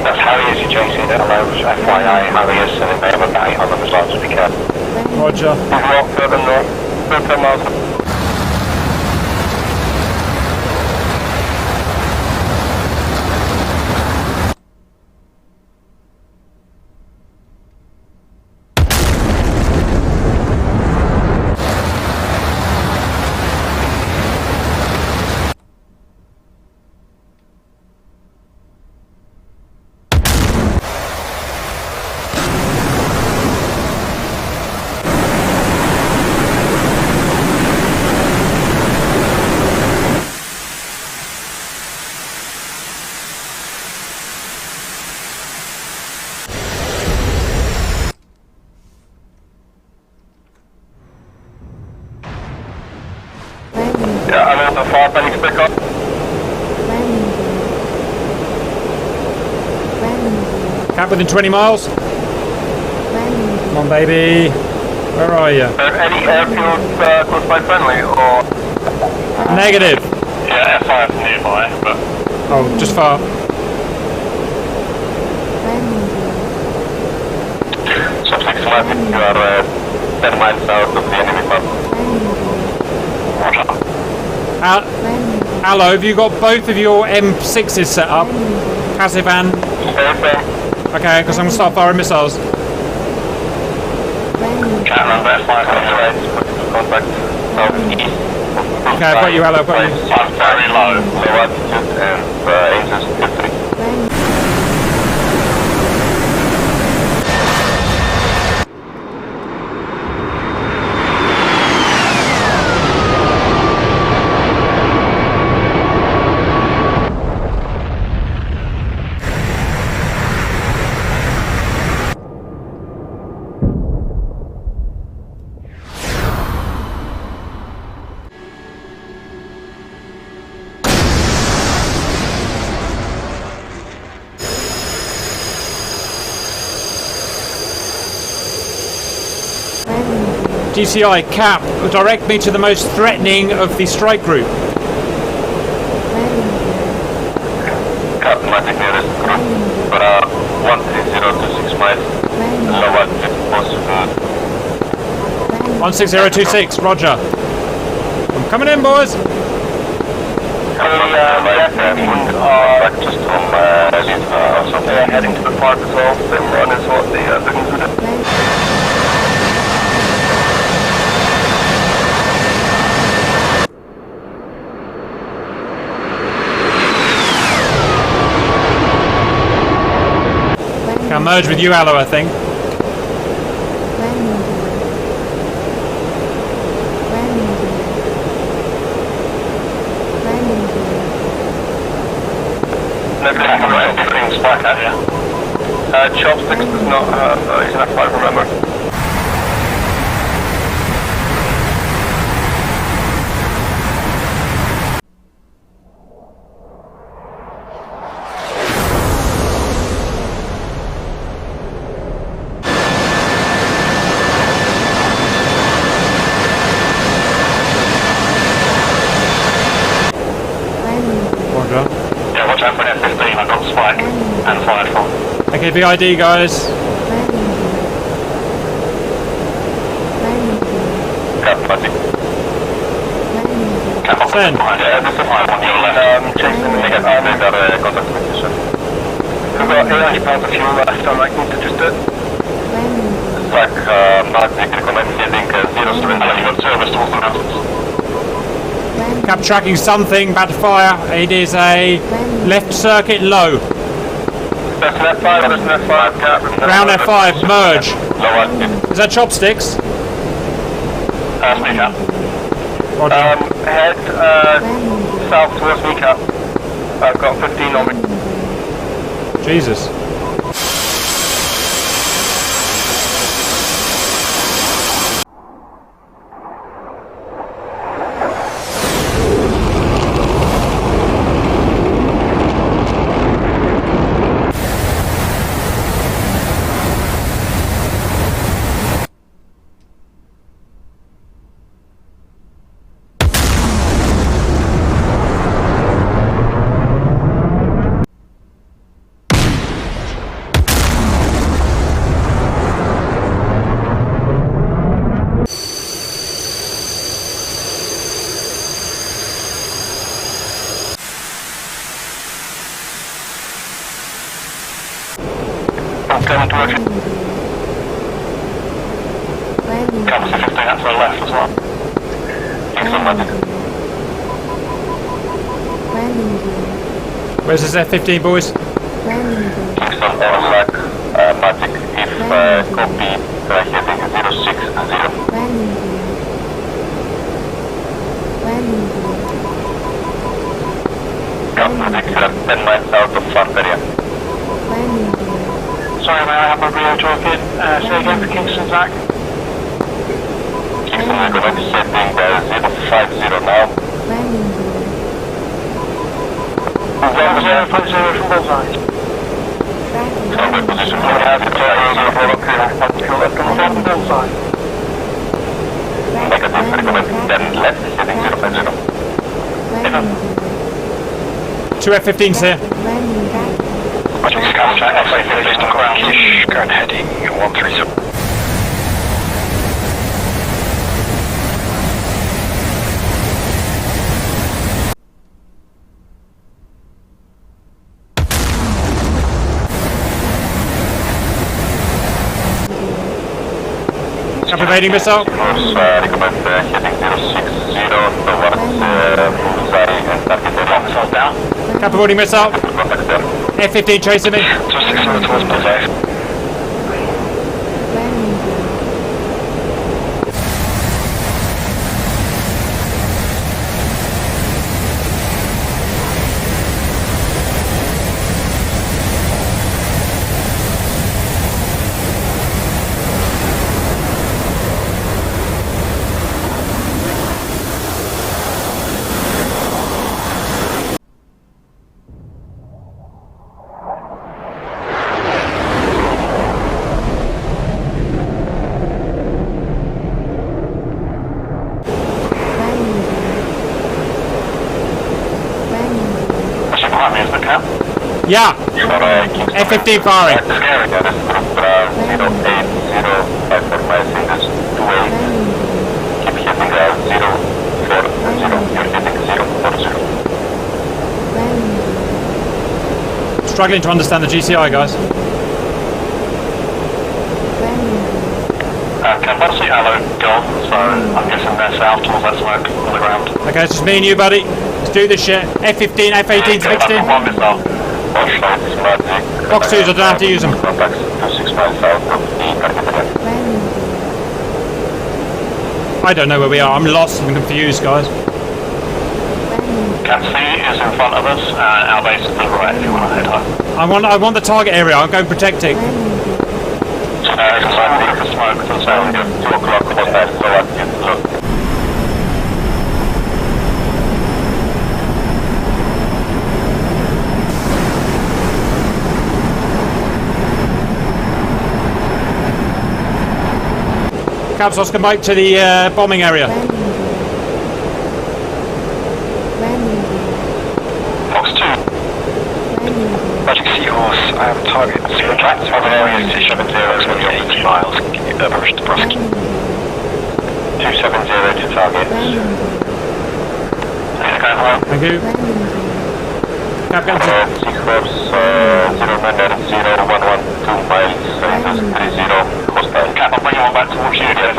That's Harriers you're chasing. That allows FYI Harriers, and it may have a bite on them as well, so be careful.
Roger.
Walk further north. 10 miles. Yeah, I'm on the far penny pick up.
Cap within 20 miles. Come on, baby. Where are you?
Any airfields close by friendly, or?
Negative.
Yeah, FI's nearby, but...
Oh, just far.
Subject selected, you are 10 miles south of the enemy club.
Allo, have you got both of your M6s set up? Passive and... Okay, because I'm going to start firing missiles.
Can't run that flight on the right, contact southeast.
Okay, I've got you, Allo, I've got you.
I'm very low, low altitude and angels 53.
GCI, Cap, direct me to the most threatening of the strike group.
Cap, Magic nearest group. For 13026 miles. Lower if possible.
16026, roger. I'm coming in, boys.
Just on they're heading to the park as well. Same run as what the Biggins would do.
I'll merge with you, Aloe, I think.
Chopsticks does not have, he's an F5, remember.
Roger.
Yeah, watch out for an F-15, I've got spike and fired from.
Okay, VID, guys.
Cap, Magic. Cap,
Send.
Yeah, this is my one, your left.
Chasing the
They got contact with you, sir.
We've got 800 pounds of fuel left, so I need to just do it.
Like, Magic, recommend heading 07, you got service towards the mountains.
Cap tracking something, about to fire. It is a left circuit low.
That's an F5, that's an F5, Cap.
Ground F5, merge.
Lower,
Is that chopsticks?
speak up.
Roger.
Head south towards me, Cap. I've got 15 on me.
Jesus.
Coming towards you. Comes to 15 out to the left as well. Excellent, Magic.
Where's this F-15, boys?
Excellent, like Magic, if copy, heading 060. Cap, Magic, 10 miles out of farm area.
Sorry, may I have my Rio talking? Say again for Kingston, Zach.
Kingston, we're going to setting 050 now.
0.0 from Bullseye.
Standard position.
From Bullseye.
Negative, recommend 10 left, heading 050.
Two F-15s here.
Magic scout track, F-15 based on ground. Current heading 130.
Captivating missile.
Recommend heading 060 towards Bullseye and target missiles down.
Captivating missile.
Contact there.
F-15 chasing me.
260 towards Bullseye.
Yeah. F-15 firing. Struggling to understand the GCI, guys.
Can't see Allo gone, so I'm guessing they're south towards that smoke on the ground.
Okay, it's just me and you, buddy. Let's do this shit. F-15, F-18, 16. Fox 2s, I don't have to use them. I don't know where we are. I'm lost. I'm confused, guys.
Cat C is in front of us, and our base is to the right if you want to head home.
I want the target area. I'm going protecting.
It's a smoke to the south, 2 o'clock, look.
Cabs, Oscar Mike to the bombing area.
Fox 2. Magic Seahorse, I have a target. Cat bombing area is 270, it's going to be 80 miles. Can you approach the prosecute? 270 to target.
Thank you. Cap,
Seahorse, 0901112 miles, 30 hostile. Cap, I'll bring you on back towards you again.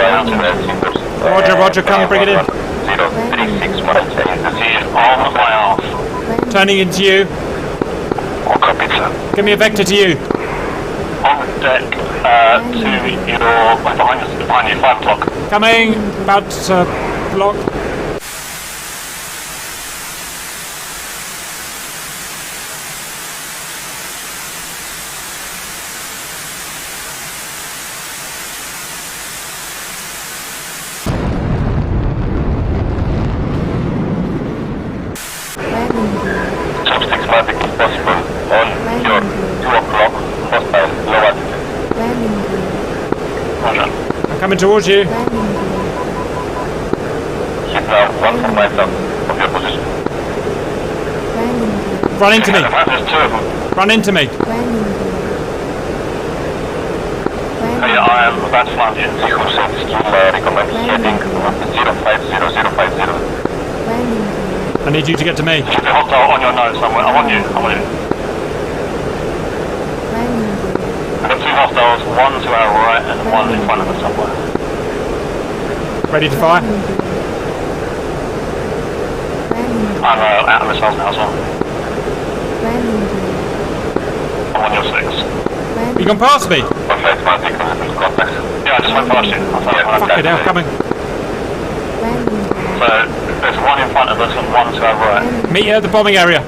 Roger, come bring it in.
036 miles, see it on my arse.
Turning into you.
All copied, sir.
Give me a vector to you.
On deck, to your, behind you, 5 o'clock.
Coming, about block.
Chopsticks mapping if possible. On your 2 o'clock, hostile, low altitude. Roger.
I'm coming towards you.
Hit now 1 miles up of your position.
Run into me.
There's 2 of them.
Run into me.
Hey, I am about to land you. Seahorse still recommend heading 05050.
I need you to get to me.
Keep the hostile on your nose somewhere. I'm on you. I've got 2 hostiles, 1 to our right and 1 in front of us somewhere.
Ready to fire?
I'm out of missiles now as well. I'm on your 6.
You gone past me?
Yeah, I just went past you.
Fucking hell, coming.
So, there's 1 in front of us and 1 to our right.
Meet you at the bombing area.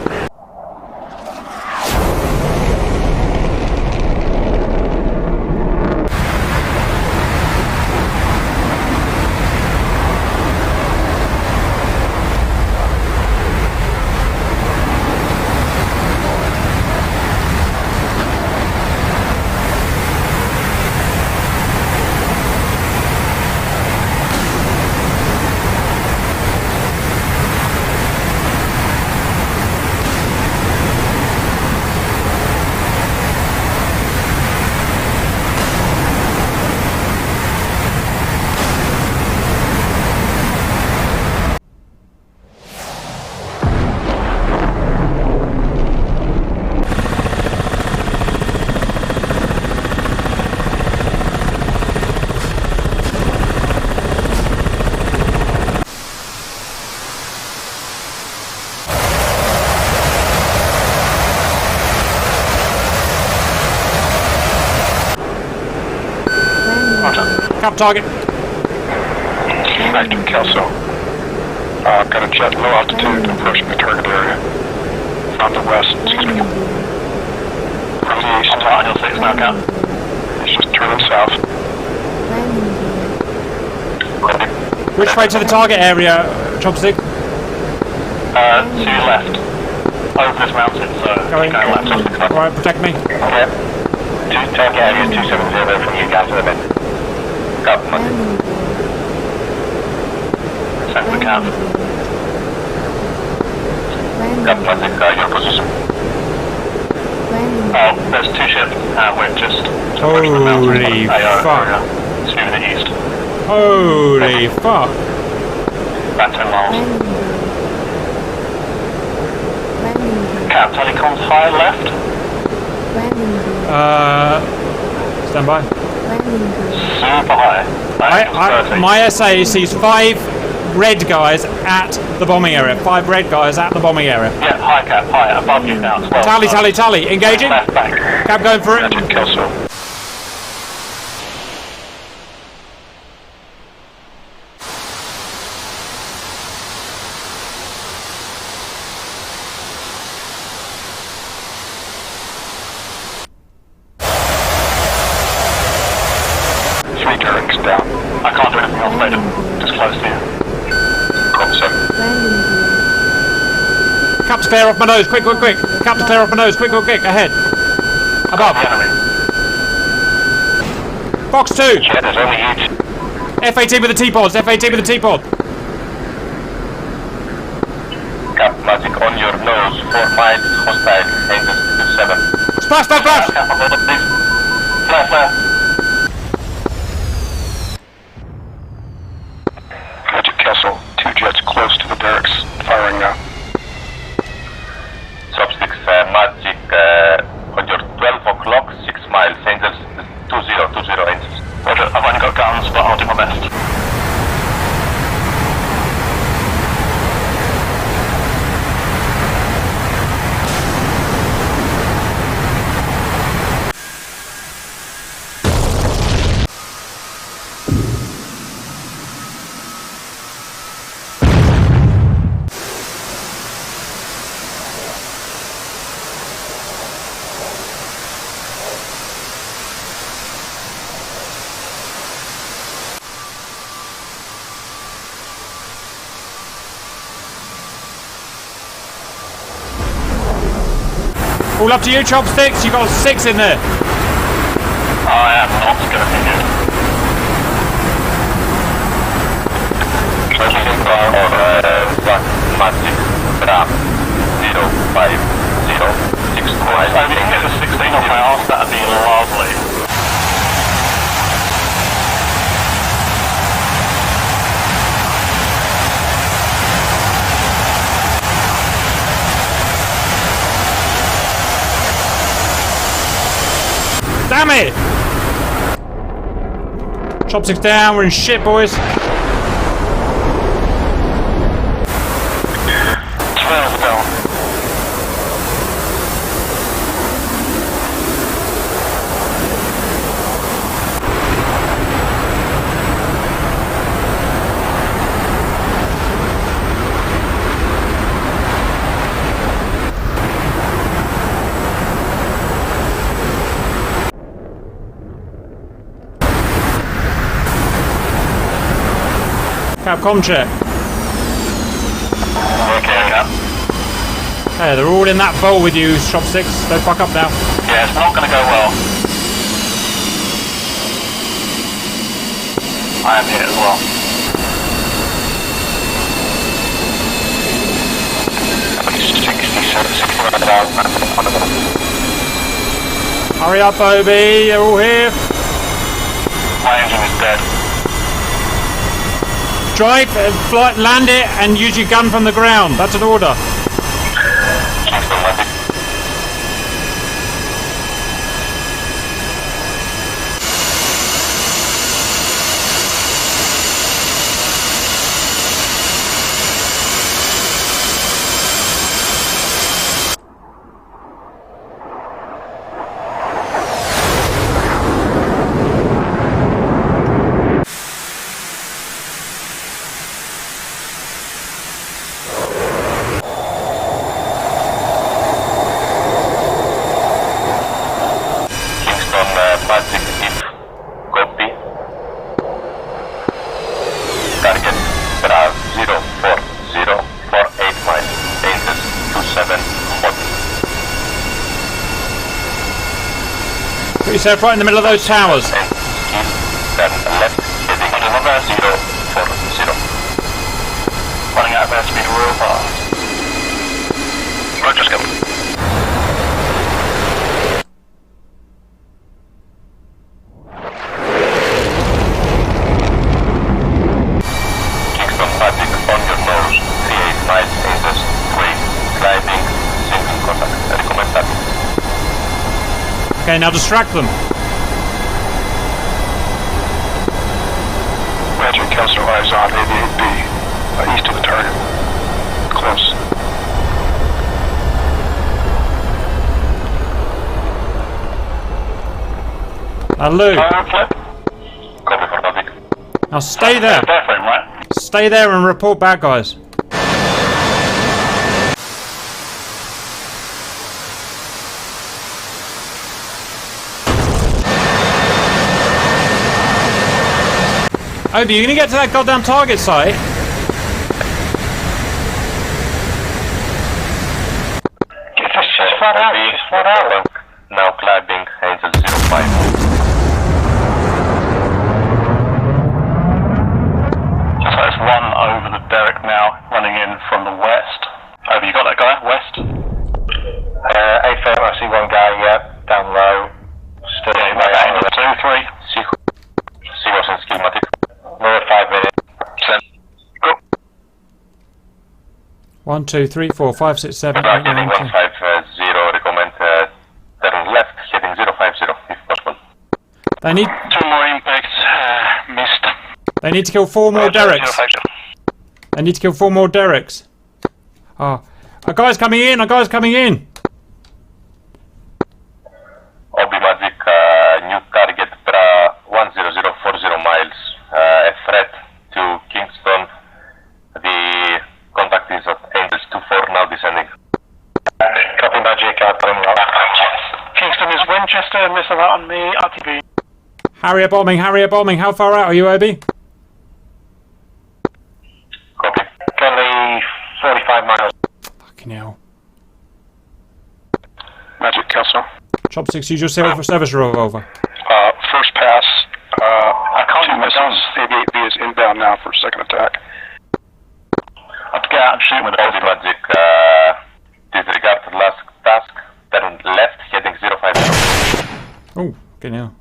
Cap target.
Active Kelso. I've got a jet low altitude approaching the target area. From the west, excuse me. From the east. I'm on your 6 now, Cap. It's just turning south.
Which way to the target area, Chopstick?
To your left. Over this mountain, so
Going
left.
Alright, protect me.
Yeah. Target area is 270 from you guys to the mid. Go, Send the cap. Cap, your position.
Oh, there's 2 ships, and we're just
Holy fuck.
to the east.
Holy fuck.
About 10 miles. Cap, telecoms high left.
Stand by.
Super high.
My SA sees 5 red guys at the bombing area. 5 red guys at the bombing area.
Yeah, high Cap, high, above you now as well.
Tally. Engaging.
Left bank.
Cap going for it.
Castle. Down. I can't do anything else later. Just close to you. Concept.
Cap's clear off my nose. Quick. Cap's clear off my nose. Quick. Ahead. Above. Box 2.
Yeah, there's only each.
F-18 with the T-pods.
Cap, magic on your nose. 4 miles. Hostile. Angels 27.
Splash.
Cap, on board, please. Flare. Magic Castle, 2 jets close to the barracks, firing now. Sub 6, Magic, on your 12 o'clock, 6 miles, Angels, 20 Angels. Roger, I've only got guns, but I'll do my best.
All up to you, Chopsticks. You got 6 in there.
I am not going to hit it. Magic, Ram, 05062. If I can get a 16 off my arse, that'd be lovely.
Damn it! Chopsticks down, we're in shit, boys.
12 down.
Capcom check.
Okay, yeah.
Hey, they're all in that bowl with you, Chopsticks. Don't fuck up now.
Yeah, it's not going to go well. I am here as well.
Hurry up, Obi. They're all here.
My engine is dead.
Drive, fly, land it, and use your gun from the ground. That's an order. Put yourself right in the middle of those towers.
Then left, heading November 040. Running out of airspeed real fast. Roger, Scott.
Okay, now distract them.
Roger, Kelso, eyes on 88B, east of the target. Close.
Lou.
Copy for topic.
Now stay there.
Frame, right?
Stay there and report back, guys. Obi, you gonna get to that goddamn target site?
Just flat out. Now climbing Angel 05. So there's one over the derrick now, running in from the west. Over, you got that guy? West?
AFM, I see one guy, down low. Still
Yeah, Angel 2, 3. See what's in schematic.
Another 5 minutes.
Send. Go.
1, 2, 3, 4, 5, 6, 7, 8,
Heading
9, 10.
150, recommend turn left, heading 050 if possible.
They need.
2 more impacts, missed.
They need to kill 4 more derricks. They need to kill 4 more derricks. Oh, a guy's coming in. A guy's coming in.
Obi Magic, new target 10040 miles. A threat to Kingston. The contact is at Angels 24 now descending.
Copy Magic,
Kingston is Winchester, missile out on me, RTB.
Harrier bombing. Harrier bombing. How far out are you, Obi?
Copy.
Currently 45 miles.
Fucking hell.
Magic, Kelso.
Chopsticks, use your service revolver.
First pass, I can't 2 missiles. 88B is inbound now for second attack.
Let's get out and shoot with Obi Magic. Disregard the last task. Turn left, heading 050.
Oh, fucking hell.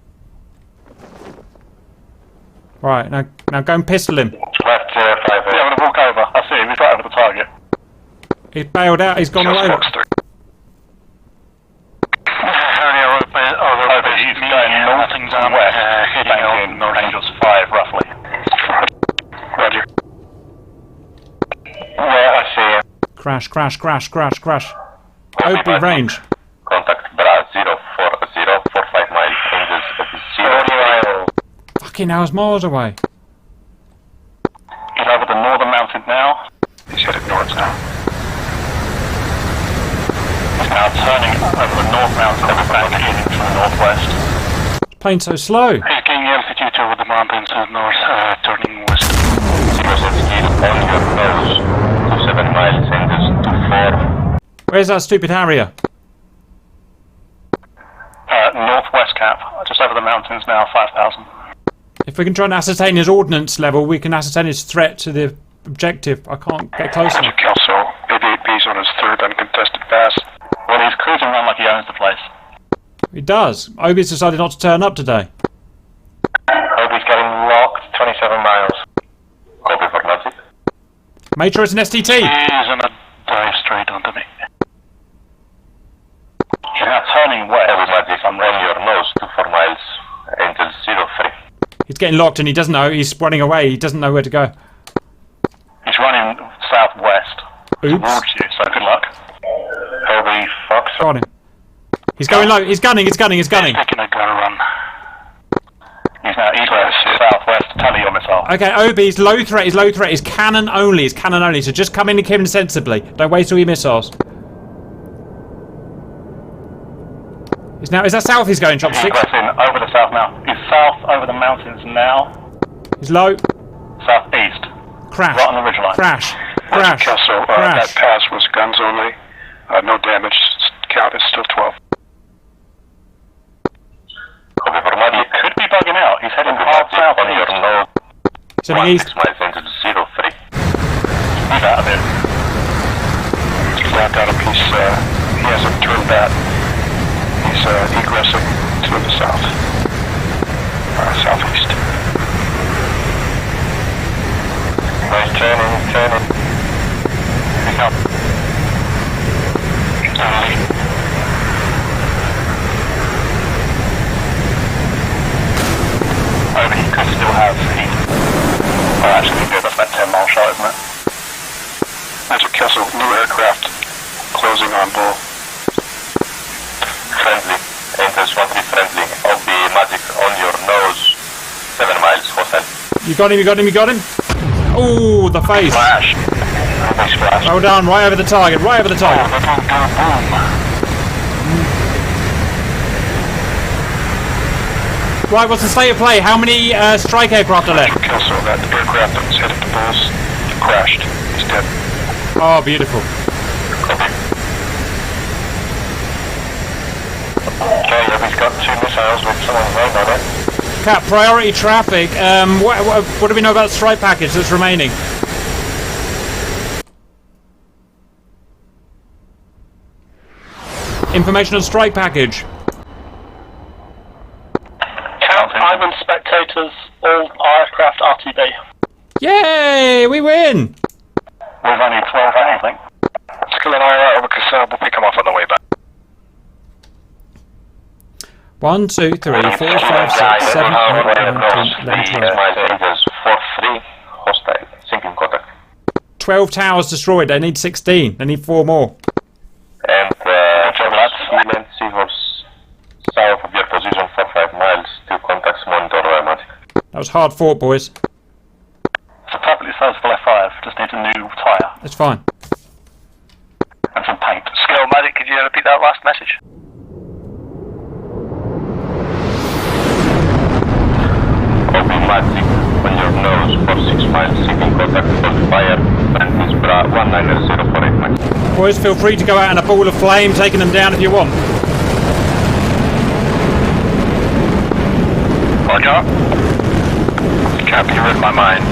Right, now go and pistol him.
Left 050.
Yeah, I'm gonna walk over. I see him. He's right over the target.
He's bailed out. He's gone away.
He's going northing down west, heading in Angels 5 roughly.
Roger. Yeah, I see him.
Crash, crash, crash, crash, crash. Obi range.
Contact Bra 04045 miles, Angels of 0.
Fucking hell, it's miles away.
He's over the northern mountain now.
He's headed north now.
He's now turning over the north mountain and back in into the northwest.
Plane's so slow.
He's gaining altitude over the mountains to the north, turning west.
Sikorsky on your nose, 27 miles, Angels 24.
Where's that stupid Harrier?
Northwest cap, just over the mountains now, 5,000.
If we can try and ascertain his ordnance level, we can ascertain his threat to the objective. I can't get close enough.
Kelso, 88B's on his third uncontested pass.
Well, he's cruising around like he owns the place.
He does. Obi's decided not to turn up today.
Obi's getting locked, 27 miles.
Copy for Magic.
Make sure it's an STT.
He's gonna dive straight onto me.
He's now turning west. Obi Magic, I'm on your nose, 24 miles, Angels 03.
He's getting locked and he doesn't know. He's running away. He doesn't know where to go.
He's running southwest
Oops.
towards you, so good luck.
Obi, Fox.
Got him. He's going low. He's gunning. He's gunning. He's gunning.
Taking a gun run.
He's now east-west, southwest, tally your missile.
Okay, Obi, he's low threat. He's low threat. He's cannon only. He's cannon only. So just come in and kill him sensibly. Don't waste all your missiles. Is that south he's going, Chopsticks?
He's in over the south now. He's south over the mountains now.
He's low.
Southeast.
Crash.
Right on the ridgeline.
Crash. Crash.
Kelso,
Crash.
that pass was guns only. No damage. Count is still 12.
Copy for Magic. He could be bugging out. He's heading hard south on your nose.
He's heading east.
6 miles into 03. He's out of it.
He's flapped out a piece. He hasn't turned back. He's egressing to the south. Southeast.
Nice turning. Pick up.
could still have heat. Oh, actually, good. That's about 10 mile shot, isn't it? Magic Castle, new aircraft closing on ball.
Friendly. Angels 1-3 friendly. I'll be Magic on your nose. 7 miles, hostile.
You got him, you got him, you got him. Oh, the face.
Splash. Big splash.
Well done, right over the target, right over the target.
Oh, boom, boom, boom.
Right, what's the state of play? How many strike aircraft are left?
Castle, that aircraft that was headed to balls crashed. He's dead.
Oh, beautiful.
Okay, yeah, we've got 2 missiles with someone right on it.
Cap, priority traffic. What do we know about the strike package that's remaining? Information on strike package.
Count Ivan spectators, all aircraft RTB.
Yay! We win!
We've only 12 out, I think. Skill and I are over Cassell. We'll pick them up on the way back.
1, 2, 3, 4, 5, 6, 7, 8, 9, 10, 11, 12.
Angels 4-3 hostile. Sinking contact.
12 towers destroyed. They need 16. They need 4 more.
And Sealand Seahorse south of your position 4-5 miles. 2 contacts monitor Magic.
That was hard fought, boys.
It's a perfectly serviceable F5. Just needs a new tyre.
It's fine.
And some paint. Skill Magic, could you repeat that last message?
Open Magic on your nose for 6 miles. Sinking contact hold fire. And is bra 19048 miles.
Boys, feel free to go out in a ball of flame, taking them down if you want.
Roger. Cap, you read my mind.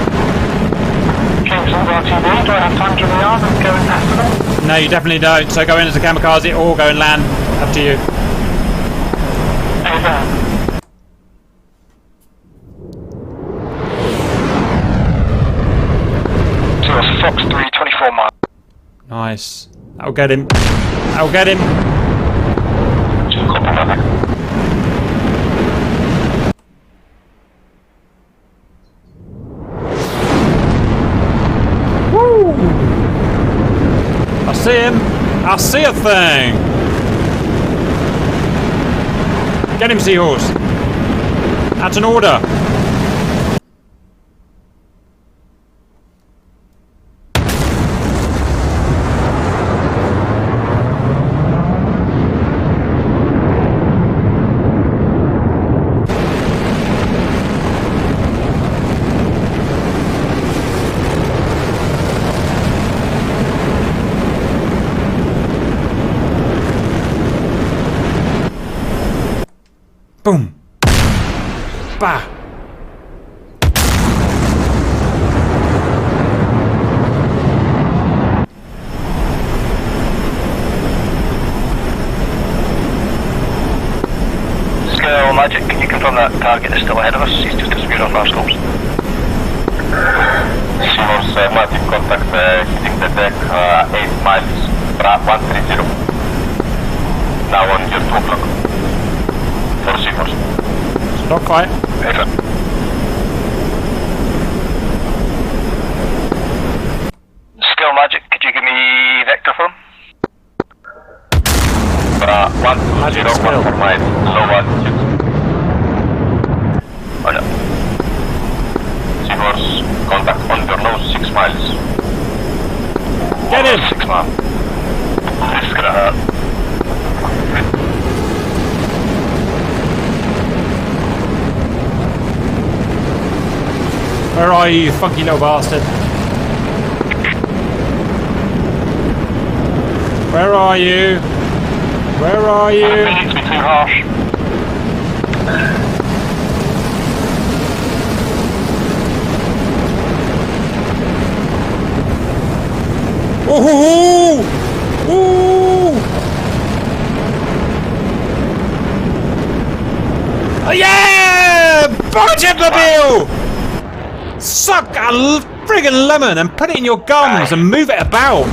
Kingston's RTB, do I have time to rearm and go and after them?
No, you definitely don't. So go in as a kamikaze or go and land. Up to you.
Over.
So that's Fox 3, 24 miles.
Nice. That'll get him. That'll get him.
Copy Magic.
Woo! I see him. I see a thing. Get him, Seahorse. That's an order. Boom. Bah.
Skill Magic, can you confirm that target is still ahead of us? He's just disappeared off our scopes.
Seahorse Magic contact hitting the deck 8 miles. Bra 130. Now on your 2 o'clock. For Seahorse.
Stop fight.
Over. Skill Magic, could you give me vector for him?
Bra 120 for miles. Low altitude.
Roger.
Seahorse contact on your nose 6 miles.
Get him.
6 miles. This is gonna hurt.
Where are you, you funky little bastard? Where are you? Where are you?
It hits me too harsh.
Ooh! Ooh! Oh, yeah! Bargemobile! Suck a friggin' lemon and put it in your gums and move it about.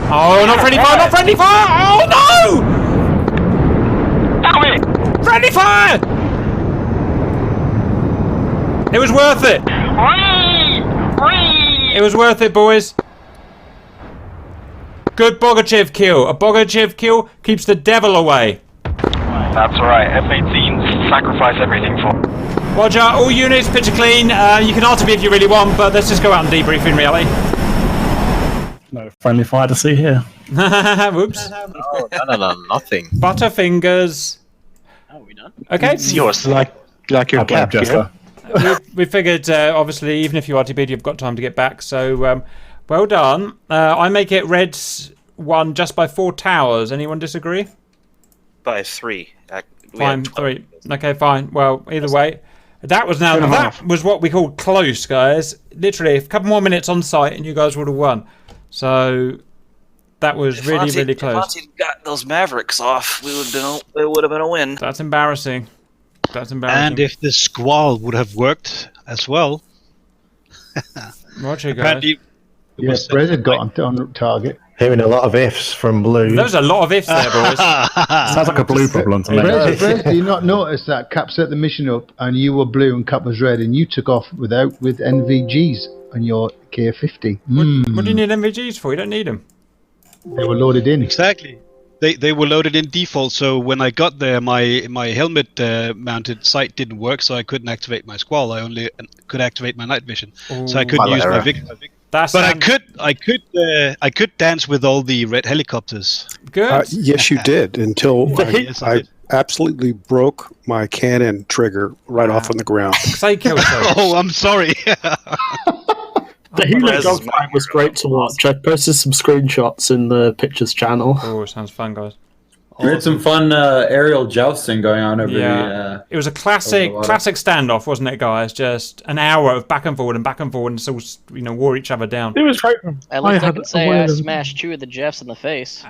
Oh, not friendly fire! Not friendly fire! Oh no!
Tackle me!
Friendly fire! It was worth it. It was worth it, boys. Good Bogachev kill. A Bogachev kill keeps the devil away.
That's right. F-18s sacrifice everything for.
Roger, all units, picture clean. You can RTB if you really want, but let's just go out and debrief in reality.
No friendly fire to see here.
Whoops.
No, nothing.
Butterfingers.
Oh, we done?
Okay.
It's yours.
Like your cap, Jester.
We figured, obviously, even if you RTB'd, you've got time to get back. So, well done. I make it Reds 1 just by 4 towers. Anyone disagree?
By 3.
Fine, 3. Okay, fine. Well, either way, that was what we called close, guys. Literally, a couple more minutes on site, and you guys would have won. So that was really close.
If Monty got those Mavericks off, it would have been a win.
That's embarrassing. That's embarrassing.
And if the Squall would have worked as well.
Roger, guys.
Yes, Brez got on target.
Hearing a lot of ifs from Blue.
There's a lot of ifs there, boys.
Sounds like a Blue problem to me.
Brez, do you not notice that Cap set the mission up and you were blue and Cap was red and you took off with NVGs on your K50?
What do you need NVGs for? You don't need them.
They were loaded in.
Exactly. They were loaded in default, so when I got there, my helmet mounted sight didn't work, so I couldn't activate my Squall. I only could activate my night vision, so I couldn't use my Vic. But I could dance with all the red helicopters.
Good.
Yes, you did. Until I absolutely broke my cannon trigger right off on the ground.
Oh, I'm sorry.
The Helo dogfight was great to watch. I posted some screenshots in the pictures channel.
Oh, sounds fun, guys.
We had some fun aerial jousting going on over
it was a classic standoff, wasn't it, guys? Just an hour of back and forward and still, wore each other down.
It was great.
At least I can say I smashed 2 of the Jeffs in the face.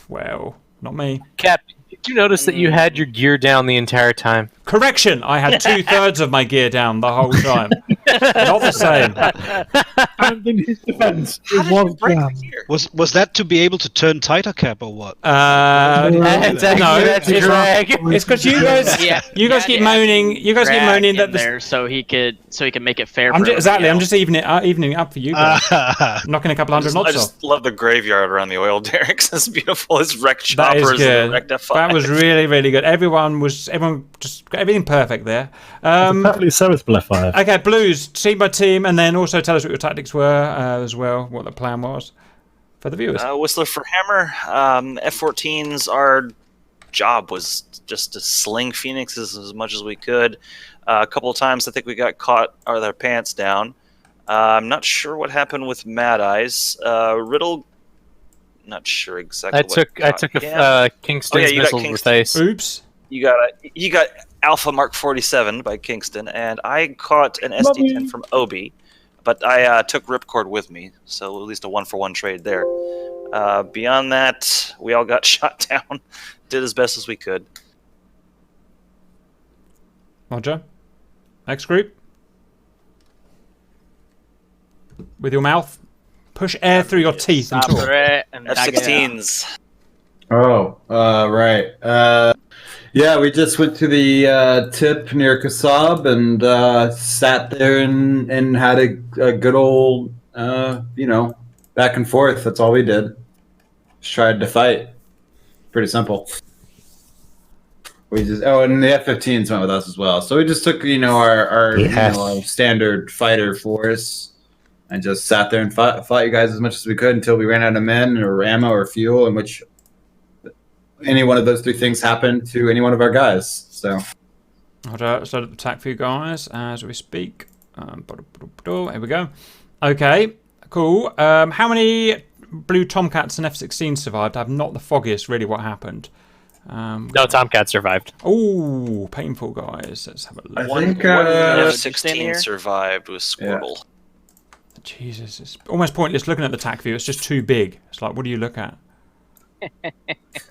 Well, not me.
Cap, did you notice that you had your gear down the entire time?
Correction, I had 2/3 of my gear down the whole time. Not the same.
And in his defense, it was down.
Was that to be able to turn tighter, Cap, or what?
No, it's because you guys keep moaning. You guys keep moaning that
there, so he could make it fair.
I'm just evening it up for you guys. Knocking a couple hundred knots off.
I just love the graveyard around the oil derricks. It's beautiful. It's wrecked
That is
choppers
good.
and wrecked F5.
That was really good. Everyone just got everything perfect there.
Perfectly so with F5.
Okay, Blues, team by team, and then also tell us what your tactics were as well, what the plan was for the viewers.
Whistler for Hammer. F-14s, our job was just to sling Phoenixes as much as we could. A couple of times I think we got caught with our pants down. I'm not sure what happened with Mad Eyes. Riddle, not sure exactly.
I took a Kingston's missile to the face.
Oops.
You got Alpha Mark 47 by Kingston, and I caught an SD-10 from Obi, but I took Ripcord with me, so at least a 1-for-1 trade there. Beyond that, we all got shot down. Did as best as we could.
Roger. Next group. With your mouth. Push air through your teeth and talk.
F-16s.
Oh, right. Yeah, we just went to the tip near Kasab and sat there and had a good old, back and forth. That's all we did. Just tried to fight. Pretty simple. And the F-15s went with us as well. So we just took, our standard fighter force and just sat there and fought you guys as much as we could until we ran out of men or ammo or fuel, in which any one of those 3 things happened to any one of our guys. So
attack for you guys as we speak. Here we go. Okay, cool. How many Blue Tomcats and F-16 survived? I have not the foggiest really what happened.
No, Tomcat survived.
Oh, painful, guys. Let's have a look.
I think
F-16 survived with Squirtle.
Yeah. Jesus, it's almost pointless looking at the TAC view. It's just too big. It's like, what do you look at?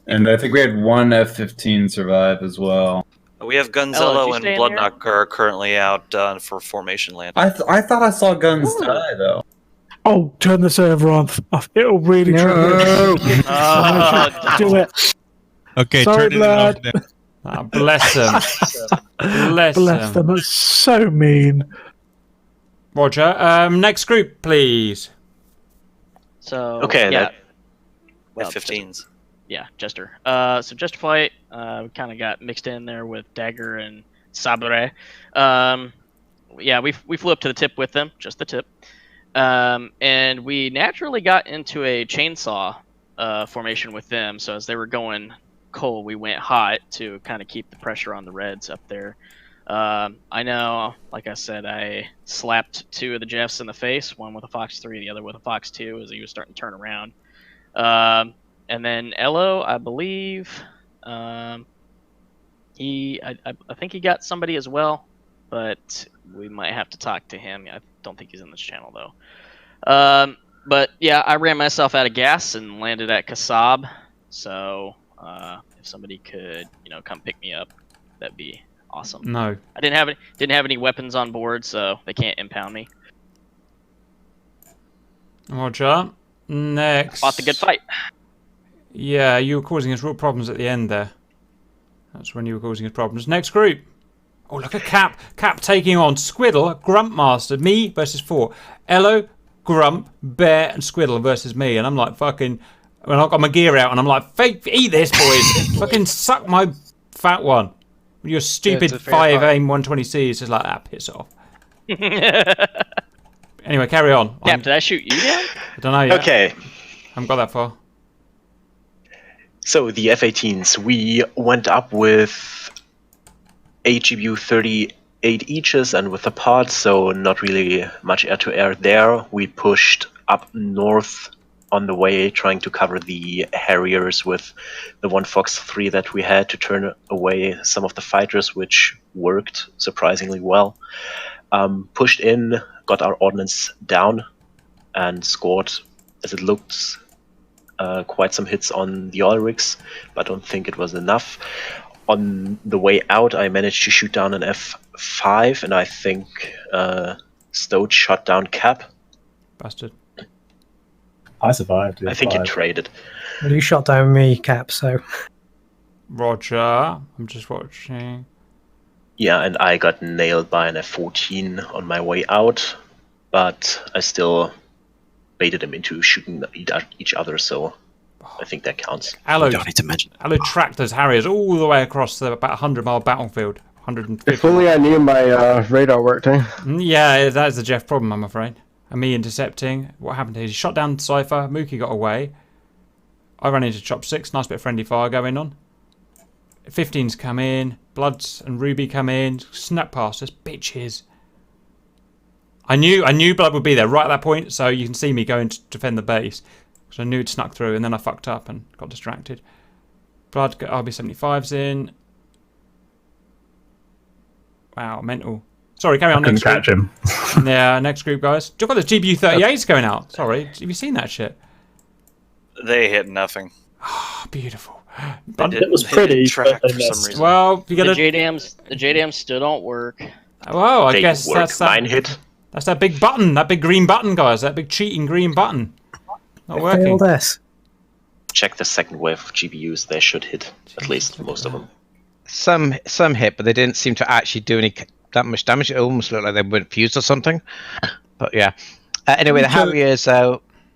And I think we had 1 F-15 survive as well.
We have Gunzello and Bloodknock are currently out for formation land.
I thought I saw guns die, though.
Oh, turn the server on. It'll really trigger.
No.
Do it.
Okay,
Sorry,
turn it off
lad.
then.
Bless him. Bless
them. That's so mean.
Roger. Next group, please.
So
Okay.
yeah.
F-15s.
Yeah, Jester. So Jester flight, we kind of got mixed in there with Dagger and Sabre. Yeah, we flew up to the tip with them, just the tip. And we naturally got into a chainsaw formation with them. So as they were going cold, we went hot to kind of keep the pressure on the Reds up there. I know, like I said, I slapped 2 of the Jeffs in the face, one with a Fox 3, the other with a Fox 2 as he was starting to turn around. And then Elo, I believe, I think he got somebody as well, but we might have to talk to him. I don't think he's in this channel though. But yeah, I ran myself out of gas and landed at Kasab. So if somebody could, come pick me up, that'd be awesome.
No,
I didn't have any weapons on board, so they can't impound me.
Roger. Next.
I fought the good fight.
Yeah, you were causing us real problems at the end there. That's when you were causing us problems. Next group. Oh, look at Cap. Cap taking on Squiddle, Grumpmaster, me versus 4. Elo, Grump, Bear, and Squiddle versus me. And I'm like, fucking... When I've got my gear out, and I'm like, eat this, boys. Fucking suck my fat one. With your stupid 5 aim 120C. It's just like, piss off. Anyway, carry on.
Cap, did I shoot you down?
I don't know yet.
Okay.
I haven't got that far.
So the F-18s, we went up with 8 GBU 38 eaches and with the pod, so not really much air-to-air there. We pushed up north on the way, trying to cover the Harriers with the 1 Fox 3 that we had to turn away some of the fighters, which worked surprisingly well. Pushed in, got our ordnance down, and scored, as it looked, quite some hits on the oil rigs, but I don't think it was enough. On the way out, I managed to shoot down an F5, and I think Stoach shot down Cap.
Bastard.
I survived.
I think it traded.
Well, you shot down me, Cap, so...
Roger. I'm just watching.
Yeah, and I got nailed by an F-14 on my way out, but I still baited them into shooting each other, so I think that counts.
Alo,
don't need to mention.
Alo tracked those Harriers all the way across the about 100-mile battlefield. 150.
If only I knew my radar worked, eh?
Yeah, that's the Jeff problem, I'm afraid. And me intercepting. What happened here? He shot down Cypher. Mookie got away. I ran into Chop 6. Nice bit of friendly fire going on. 15s come in. Bloods and Ruby come in. Snap past us. Bitches. I knew Blood would be there right at that point, so you can see me going to defend the base. So I knew it snuck through, and then I fucked up and got distracted. Blood got RB75s in. Wow, mental. Sorry, carry on.
I couldn't catch him.
Yeah, next group, guys. You've got the GBU-38s going out. Sorry, have you seen that shit?
They hit nothing.
Oh, beautiful.
It was pretty.
Track for some reason.
Well, you got
the JDAMs still don't work.
Well, I guess that's that.
Mine hit.
That's that big button, that big green button, guys. That big cheating green button. Not working.
Check the second wave of GBUs. They should hit at least most of them.
Some hit, but they didn't seem to actually do that much damage. It almost looked like they weren't fused or something. But yeah. Anyway, the Harriers,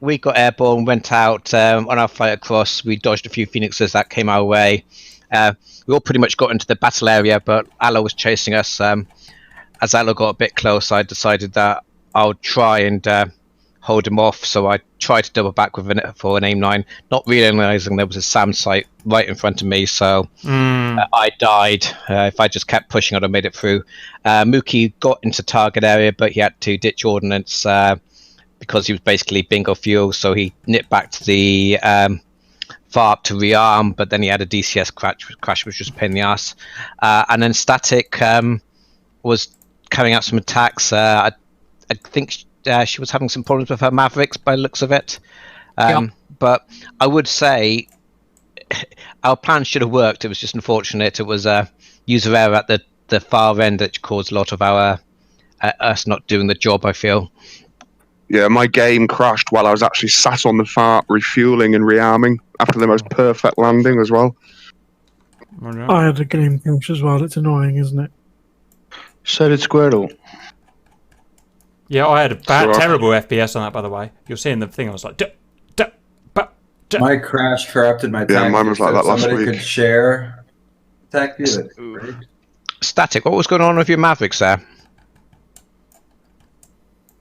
we got airborne, went out on our flight across. We dodged a few Phoenixes that came our way. We all pretty much got into the battle area, but Alo was chasing us. As Alo got a bit close, I decided that I would try and hold him off. So I tried to double back for an aim 9, not realizing there was a SAM site right in front of me. So I died. If I just kept pushing, I'd have made it through. Mookie got into target area, but he had to ditch ordnance because he was basically bingo fuel. So he nipped back to the far up to rearm, but then he had a DCS crash, which was a pain in the ass. And then Static was carrying out some attacks. I think she was having some problems with her Mavericks by the looks of it. But I would say our plan should have worked. It was just unfortunate. It was a user error at the far end that caused a lot of our us not doing the job, I feel.
Yeah, my game crashed while I was actually sat on the fart refueling and rearming after the most perfect landing as well.
I had a game crash as well. It's annoying, isn't it?
So did Squirtle.
Yeah, I had a terrible FPS on that, by the way. You're seeing the thing. I was like,
my crash corrupted my tactic.
Yeah, mine was like that last
somebody
week.
could share tactic.
Static, what was going on with your Mavericks there?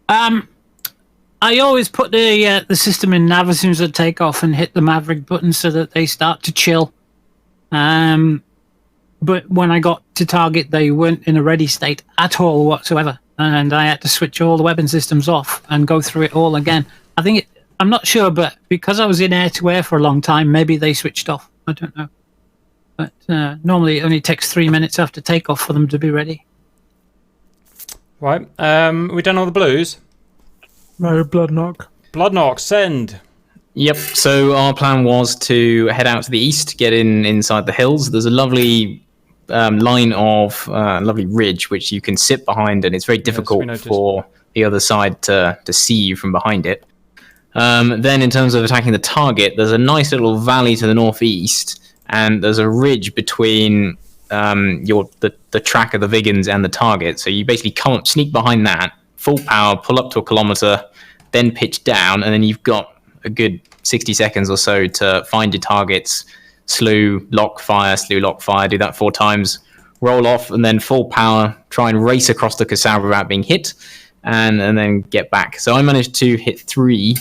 I always put the system in nav as soon as I take off and hit the Maverick button so that they start to chill. But when I got to target, they weren't in a ready state at all whatsoever, and I had to switch all the weapon systems off and go through it all again. I'm not sure, but because I was in air-to-air for a long time, maybe they switched off. I don't know. But normally it only takes 3 minutes after takeoff for them to be ready.
Right. We done all the blues?
No, Blood Knock.
Blood Knock, send.
Yep, so our plan was to head out to the east, get inside the hills. There's a lovely line of lovely ridge which you can sit behind, and it's very difficult for the other side to see you from behind it. Then in terms of attacking the target, there's a nice little valley to the northeast, and there's a ridge between the track of the Vigans and the target. So you basically sneak behind that, full power, pull up to a kilometer, then pitch down, and then you've got a good 60 seconds or so to find your targets, slew, lock, fire, do that 4 times, roll off, and then full power, try and race across the Kasab without being hit, and then get back. So I managed to hit 3.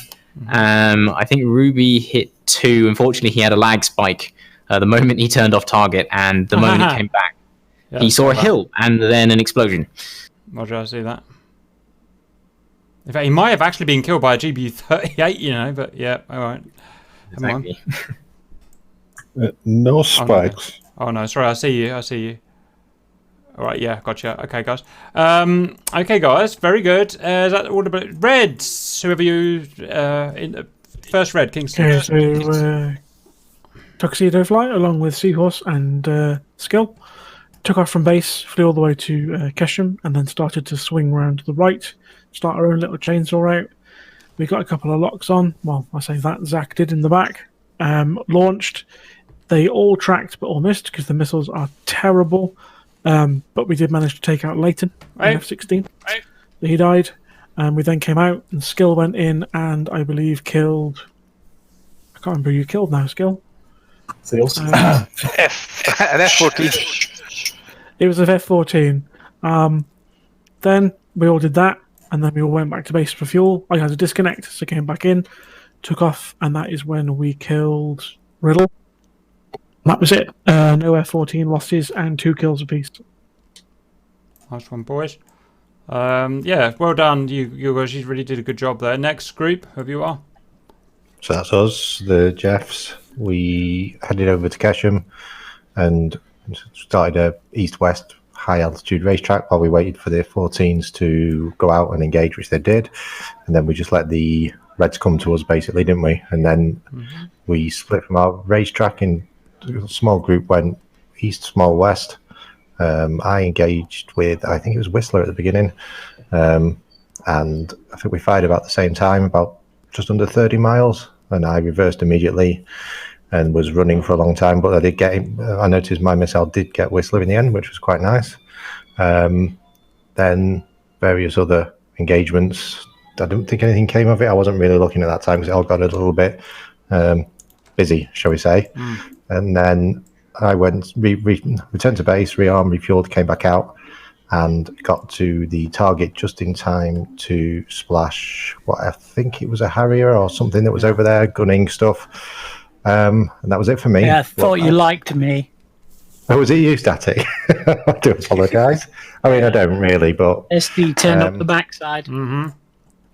I think Ruby hit 2. Unfortunately, he had a lag spike the moment he turned off target, and the moment he came back, he saw a hill and then an explosion.
Roger, I see that. In fact, he might have actually been killed by a GBU-38, you know, but yeah, all right.
Exactly.
No spikes.
Oh no, sorry, I see you. All right, yeah, gotcha. Okay, guys. Okay, guys, very good. Is that all about Reds? Whoever you first Red Kingston.
Okay, so Tuxedo Flight along with Seahorse and Skill took off from base, flew all the way to Keshem, and then started to swing around to the right, start our own little chainsaw route. We got a couple of locks on. Well, I say that Zach did in the back. Launched. They all tracked but all missed because the missiles are terrible. But we did manage to take out Leighton, F-16.
Right.
He died. We then came out and Skill went in and I believe killed... I can't remember who you killed now, Skill.
An
F-14.
It was an F-14. Then we all did that, and then we all went back to base for fuel. I had to disconnect, so came back in, took off, and that is when we killed Riddle. That was it. No F-14 losses and 2 kills apiece.
Nice one, boys. Yeah, well done. You guys really did a good job there. Next group, whoever you are.
So that's us, the Jeffs. We headed over to Keshem and started a east-west high-altitude racetrack while we waited for the F-14s to go out and engage, which they did. And then we just let the Reds come to us, basically, didn't we? And then we split from our racetrack in a small group, went east, small west. I engaged with, I think it was Whistler at the beginning. And I think we fired about the same time, about just under 30 miles. And I reversed immediately and was running for a long time, but I did get him. I noticed my missile did get Whistler in the end, which was quite nice. Then various other engagements. I don't think anything came of it. I wasn't really looking at that time because it all got a little bit busy, shall we say. And then I went, returned to base, rearmed, refueled, came back out, and got to the target just in time to splash what I think it was a Harrier or something that was over there, gunning stuff. And that was it for me.
Yeah, I thought you liked me.
Oh, was it you, Static? I do apologise. I mean, I don't really, but...
SD turned up the backside.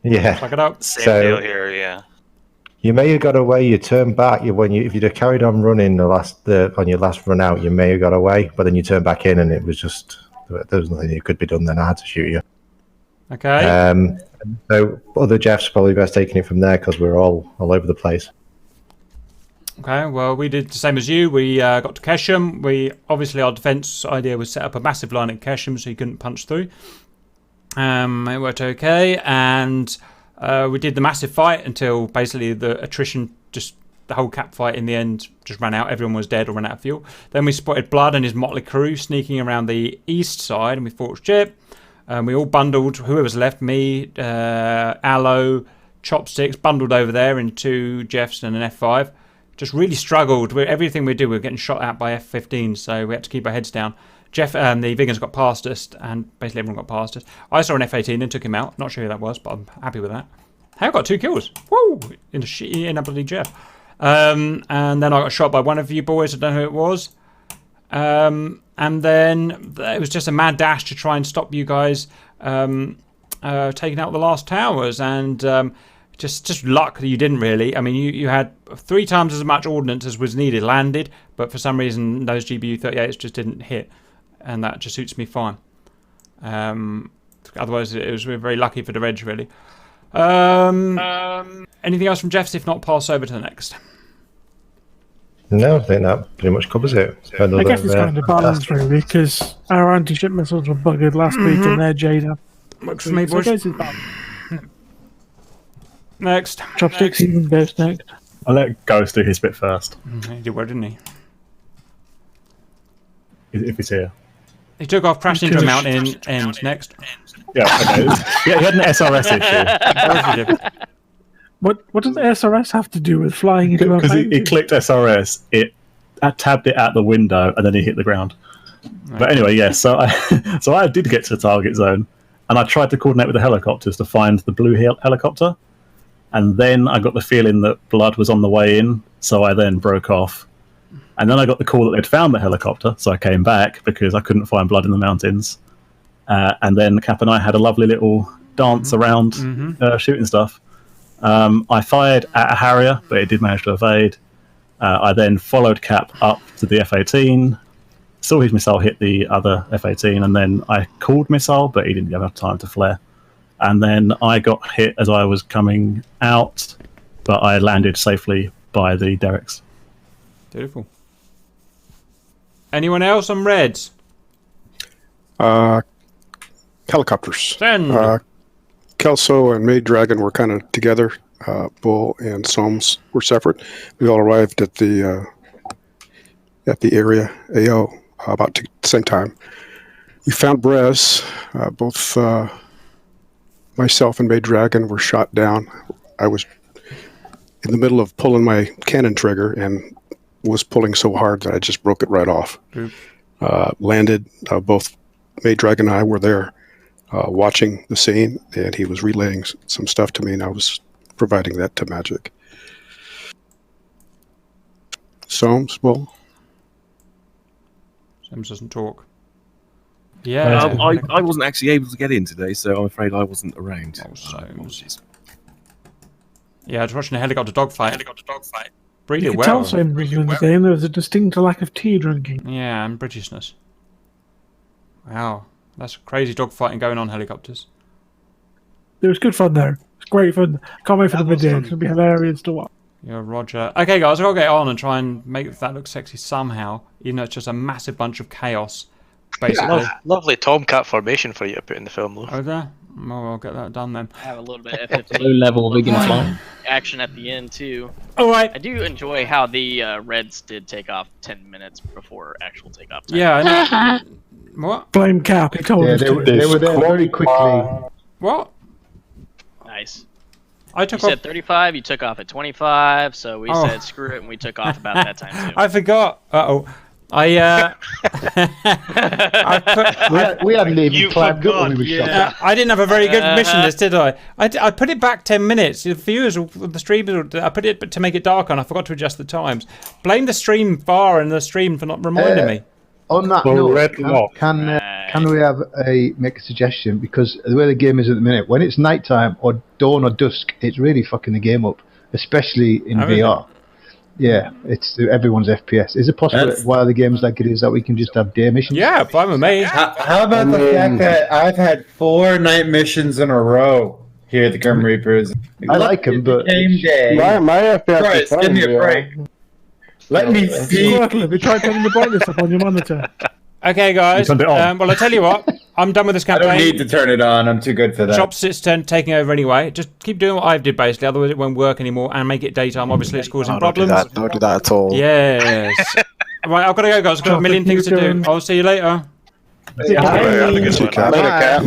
Yeah.
Plug it up.
Same deal here, yeah.
You may have got away. You turned back. If you'd have carried on running on your last run out, you may have got away. But then you turned back in, and it was just there was nothing that could be done. Then I had to shoot you.
Okay.
So other Jeffs probably best taking it from there because we're all over the place.
Okay. Well, we did the same as you. We got to Keshem. Obviously our defence idea was set up a massive line at Keshem so you couldn't punch through. It worked okay, and we did the massive fight until basically the attrition just the whole cap fight in the end just ran out. Everyone was dead or ran out of fuel. Then we spotted Blood and his motley crew sneaking around the east side, and we fought Chip. We all bundled, whoever's left, me, Aloe, Chopsticks, bundled over there into Jeff's and an F5. Just really struggled. Everything we did, we were getting shot at by F-15, so we had to keep our heads down. Jeff and the Vegans got past us, and basically everyone got past us. I saw an F-18 and took him out. Not sure who that was, but I'm happy with that. Hey, I got 2 kills. Woo! In a bloody Jeff. And then I got shot by one of you boys. I don't know who it was. And then it was just a mad dash to try and stop you guys taking out the last towers. And just luck that you didn't really. I mean, you had 3 times as much ordnance as was needed landed, but for some reason those GBU-38s just didn't hit. And that just suits me fine. Otherwise, it was very lucky for the Reg, really. Anything else from Jeff's? If not, pass over to the next.
No, I think that pretty much covers it.
I guess it's kind of balanced, really, because our anti-ship missiles were buggered last week and they're Jada.
Works for me, boys. Next.
Chopsticks even goes next.
I'll let Ghost do his bit first.
He did well, didn't he?
If he's here.
He took off, crashed into a mountain, and next.
Yeah, okay. Yeah, he had an SRS issue.
What does the SRS have to do with flying into a
Because
mountain?
he clicked SRS, it tabbed it out the window, and then he hit the ground. Right. But anyway, yes, so I did get to the target zone, and I tried to coordinate with the helicopters to find the blue helicopter, and then I got the feeling that Blood was on the way in, so I then broke off. And then I got the call that they'd found the helicopter, so I came back because I couldn't find Blood in the mountains. And then Cap and I had a lovely little dance around shooting stuff. I fired at a Harrier, but it did manage to evade. I then followed Cap up to the F-18, saw his missile hit the other F-18, and then I called missile, but he didn't have enough time to flare. And then I got hit as I was coming out, but I landed safely by the derricks.
Beautiful. Anyone else on Reds?
Helicopters.
Send.
Kelso and Maid Dragon were kind of together. Bull and Soames were separate. We all arrived at the area AO about the same time. We found Brez. Both myself and Maid Dragon were shot down. I was in the middle of pulling my cannon trigger and was pulling so hard that I just broke it right off. Landed. Both Maid Dragon and I were there watching the scene, and he was relaying some stuff to me, and I was providing that to Magic. Soames, well,
Soames doesn't talk. Yeah,
I wasn't actually able to get in today, so I'm afraid I wasn't around.
Apologies. Yeah, I was watching a helicopter dogfight. Really
you could
well.
tell so in the game there was a distinct lack of tea drinking.
Yeah, and Britishness. Wow, that's crazy dogfighting going on helicopters.
It was good fun though. It's great fun. Can't wait for the video. It's gonna be hilarious to watch.
Yeah, Roger. Okay, guys, I've got to get on and try and make that look sexy somehow, even though it's just a massive bunch of chaos, basically.
Lovely Tomcat formation for you to put in the film, though.
Oh, there? Well, I'll get that done then.
I have a little bit of F-15
low-level vegan fly
action at the end, too.
All right.
I do enjoy how the Reds did take off 10 minutes before actual takeoff time.
Yeah, I know. What?
Blame Cap. He told us
they were there very quickly.
What?
Nice.
I took
you
off...
said 35, you took off at 25, so we said screw it, and we took off about that time, too.
I forgot. Uh-oh. We
hadn't even climbed up when we were shot.
I didn't have a very good mission this, did I? I put it back 10 minutes. The viewers, the streamers, I put it to make it darker, and I forgot to adjust the times. Blame the stream bar and the stream for not reminding me.
On that note, can we make a suggestion? Because the way the game is at the minute, when it's nighttime or dawn or dusk, it's really fucking the game up, especially in VR. Yeah, it's everyone's FPS. Is it possible while the game's like it is that we can just have day missions?
Yeah, fine with me.
How about the fact that I've had 4 night missions in a row here at the Grim Reapers?
I like them, but
same day.
My FPS
Christ,
is
give me a break. Let me see.
You tried turning the brightness up on your monitor.
Okay, guys. Well, I tell you what. I'm done with this campaign.
I don't need to turn it on. I'm too good for that.
Chopstick's turn taking over anyway. Just keep doing what I did basically, otherwise it won't work anymore. And make it daytime. Obviously, it's causing problems.
Don't do that at all.
Yes. Right, I've got to go, guys. I've got a million things to do. I'll see you later.
Have a good one.
Later, Cap.